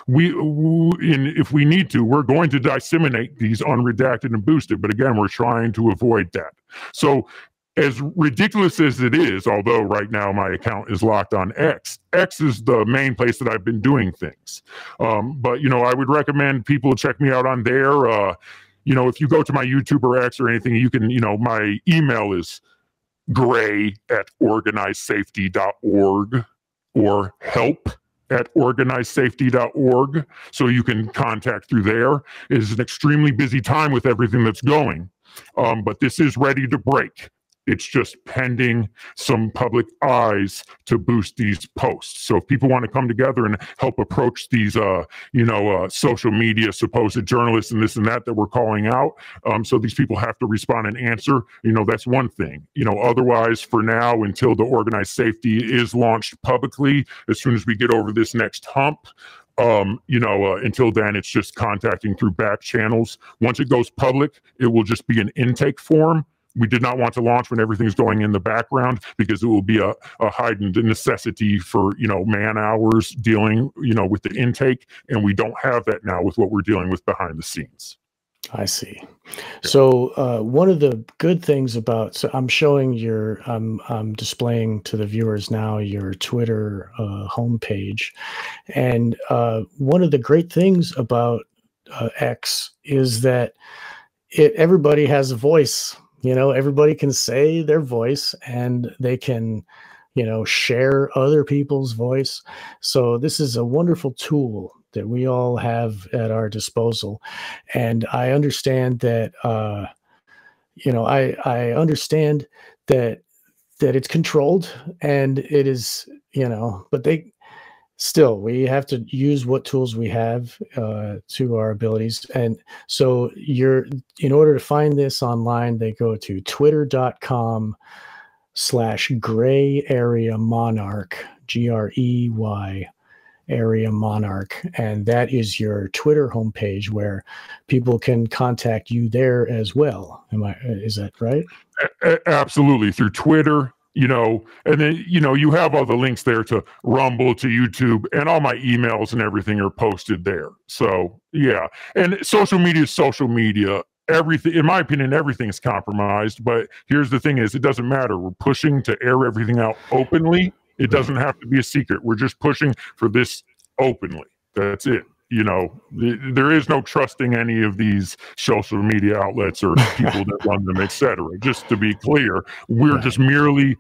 S3: If we need to, we're going to disseminate these unredacted and boosted, but again, we're trying to avoid that. So as ridiculous as it is, although right now my account is locked on X is the main place that I've been doing things. But I would recommend people check me out on there. If you go to my YouTube or X or anything, you can, my email is gray@organizesafety.org or help@organizesafety.org. So you can contact through there. It is an extremely busy time with everything that's going. But this is ready to break. It's just pending some public eyes to boost these posts. So if people want to come together and help approach these, social media supposed journalists and this and that we're calling out, so these people have to respond and answer, that's one thing. Otherwise, for now, until the organized safety is launched publicly, as soon as we get over this next hump, until then, it's just contacting through back channels. Once it goes public, it will just be an intake form. We did not want to launch when everything's going in the background because it will be a heightened necessity for, man hours dealing, with the intake. And we don't have that now with what we're dealing with behind the scenes.
S2: I see. So one of the good things about, so I'm showing I'm displaying to the viewers now your Twitter homepage. And one of the great things about X is that everybody has a voice. Everybody can say their voice and they can, share other people's voice. So this is a wonderful tool that we all have at our disposal. And I understand that, I understand that it's controlled and it is, but we have to use what tools we have to our abilities. And so in order to find this online, they go to twitter.com/gray area monarch, GREY area monarch. And that is your Twitter homepage where people can contact you there as well. Is that right?
S3: Absolutely. Through Twitter. And then, you have all the links there to Rumble, to YouTube, and all my emails and everything are posted there. So, yeah. And social media is social media. Everything, in my opinion, everything is compromised. But here's the thing is, it doesn't matter. We're pushing to air everything out openly. It doesn't have to be a secret. We're just pushing for this openly. That's it. There is no trusting any of these social media outlets or people that run them, etc. Just to be clear, we're just merely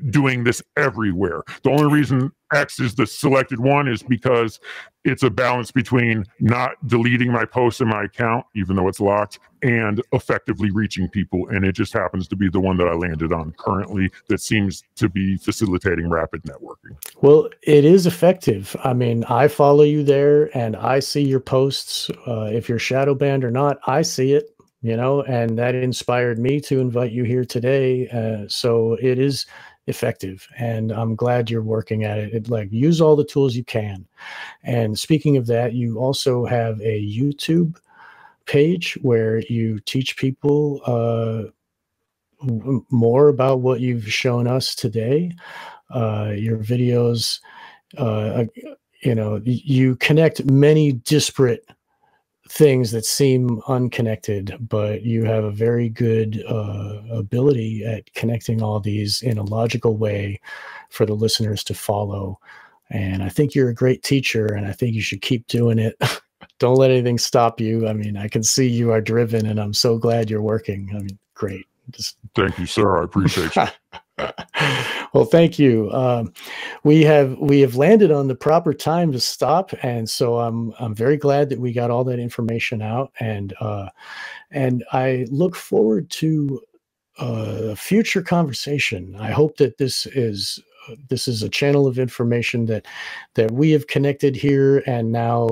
S3: doing this everywhere. The only reason X is the selected one is because it's a balance between not deleting my posts in my account, even though it's locked, and effectively reaching people. And it just happens to be the one that I landed on currently that seems to be facilitating rapid networking.
S2: Well, it is effective. I mean, I follow you there and I see your posts. If you're shadow banned or not, I see it, and that inspired me to invite you here today. So it is effective and I'm glad you're working at it. Use all the tools you can. And speaking of that, you also have a YouTube page where you teach people more about what you've shown us today. Your videos, you connect many disparate things that seem unconnected, but you have a very good ability at connecting all these in a logical way for the listeners to follow. And I think you're a great teacher and I think you should keep doing it. Don't let anything stop you. I mean, I can see you are driven and I'm so glad you're working. I mean, great.
S3: Thank you, sir. I appreciate you.
S2: Well, thank you. We have landed on the proper time to stop, and so I'm very glad that we got all that information out, and I look forward to a future conversation. I hope that this is a channel of information that we have connected here, and now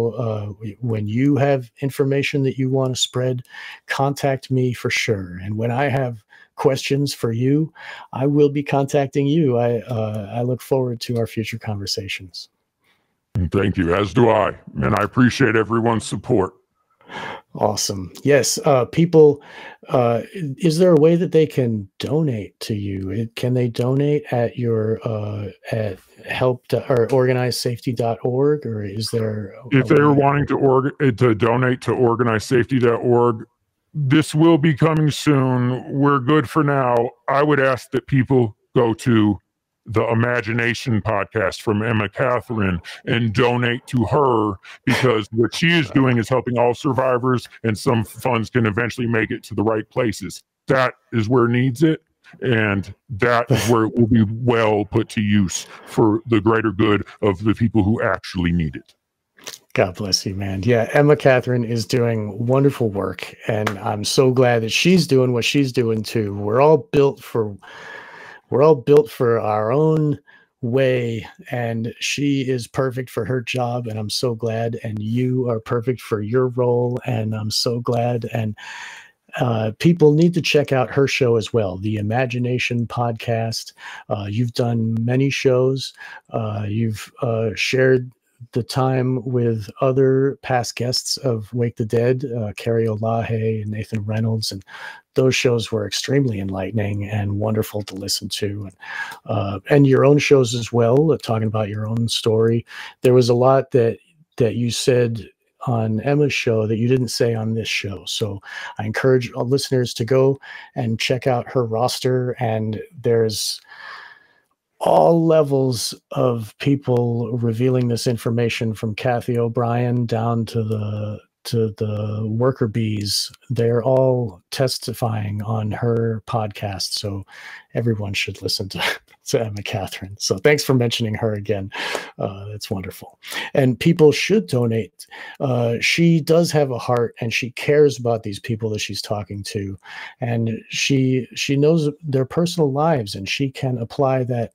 S2: when you have information that you want to spread, contact me for sure. And when I have questions for you, I will be contacting you. I look forward to our future conversations.
S3: Thank you, as do I, and I appreciate everyone's support.
S2: Awesome. Yes. People, is there a way that they can donate to you? Can they donate at your at or organizesafety.org, or is there
S3: if they were wanting to donate to organizesafety.org, this will be coming soon. We're good for now. I would ask that people go to the Imagination podcast from Emma Catherine and donate to her, because what she is doing is helping all survivors, and some funds can eventually make it to the right places. That is where it needs it, and that is where it will be well put to use for the greater good of the people who actually need it.
S2: God bless you, man. Yeah, Emma Catherine is doing wonderful work, and I'm so glad that she's doing what she's doing too. We're all built for our own way, and she is perfect for her job, and I'm so glad. And you are perfect for your role, and I'm so glad. And people need to check out her show as well, the Imagination podcast. You've done many shows. You've shared the time with other past guests of Wake the Dead, Carrie Olahe and Nathan Reynolds, and those shows were extremely enlightening and wonderful to listen to, and your own shows as well, talking about your own story. There was a lot that you said on Emma's show that you didn't say on this show, so I encourage all listeners to go and check out her roster. And there's all levels of people revealing this information, from Kathy O'Brien down to the worker bees. They're all testifying on her podcast, so everyone should listen to Emma Catherine. So thanks for mentioning her again. That's wonderful. And people should donate. She does have a heart, and she cares about these people that she's talking to, and she knows their personal lives, and she can apply that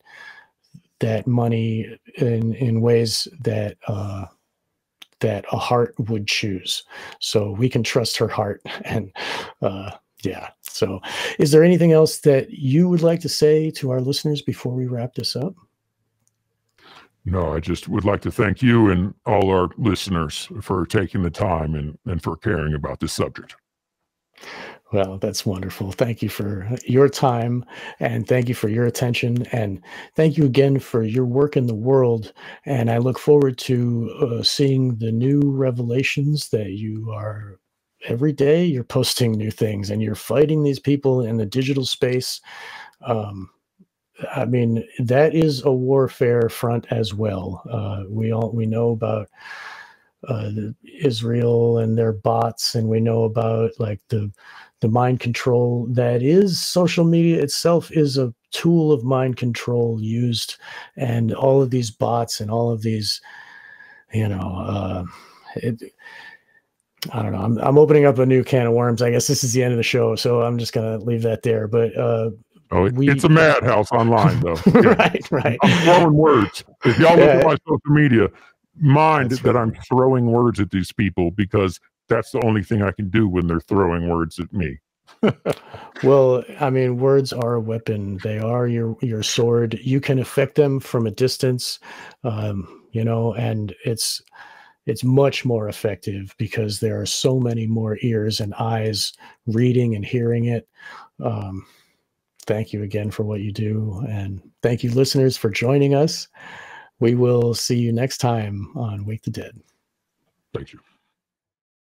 S2: money in ways that that a heart would choose. So we can trust her heart. And yeah. So is there anything else that you would like to say to our listeners before we wrap this up?
S3: No, I just would like to thank you and all our listeners for taking the time and for caring about this subject.
S2: Well, that's wonderful. Thank you for your time, and thank you for your attention, and thank you again for your work in the world. And I look forward to seeing the new revelations that you are. Every day you're posting new things, and you're fighting these people in the digital space. I mean, that is a warfare front as well. We know about Israel and their bots, and we know about like the mind control that is social media itself is a tool of mind control used, and all of these bots and all of these, I don't know. I'm opening up a new can of worms. I guess this is the end of the show, so I'm just gonna leave that there. But
S3: it's a madhouse online, though.
S2: Right.
S3: I'm throwing words. If y'all look at my social media, mind that I'm throwing words at these people, because that's the only thing I can do when they're throwing words at me.
S2: Well, I mean, words are a weapon. They are your sword. You can affect them from a distance, and it's much more effective because there are so many more ears and eyes reading and hearing it. Thank you again for what you do, and thank you, listeners, for joining us. We will see you next time on Wake the Dead.
S3: Thank you.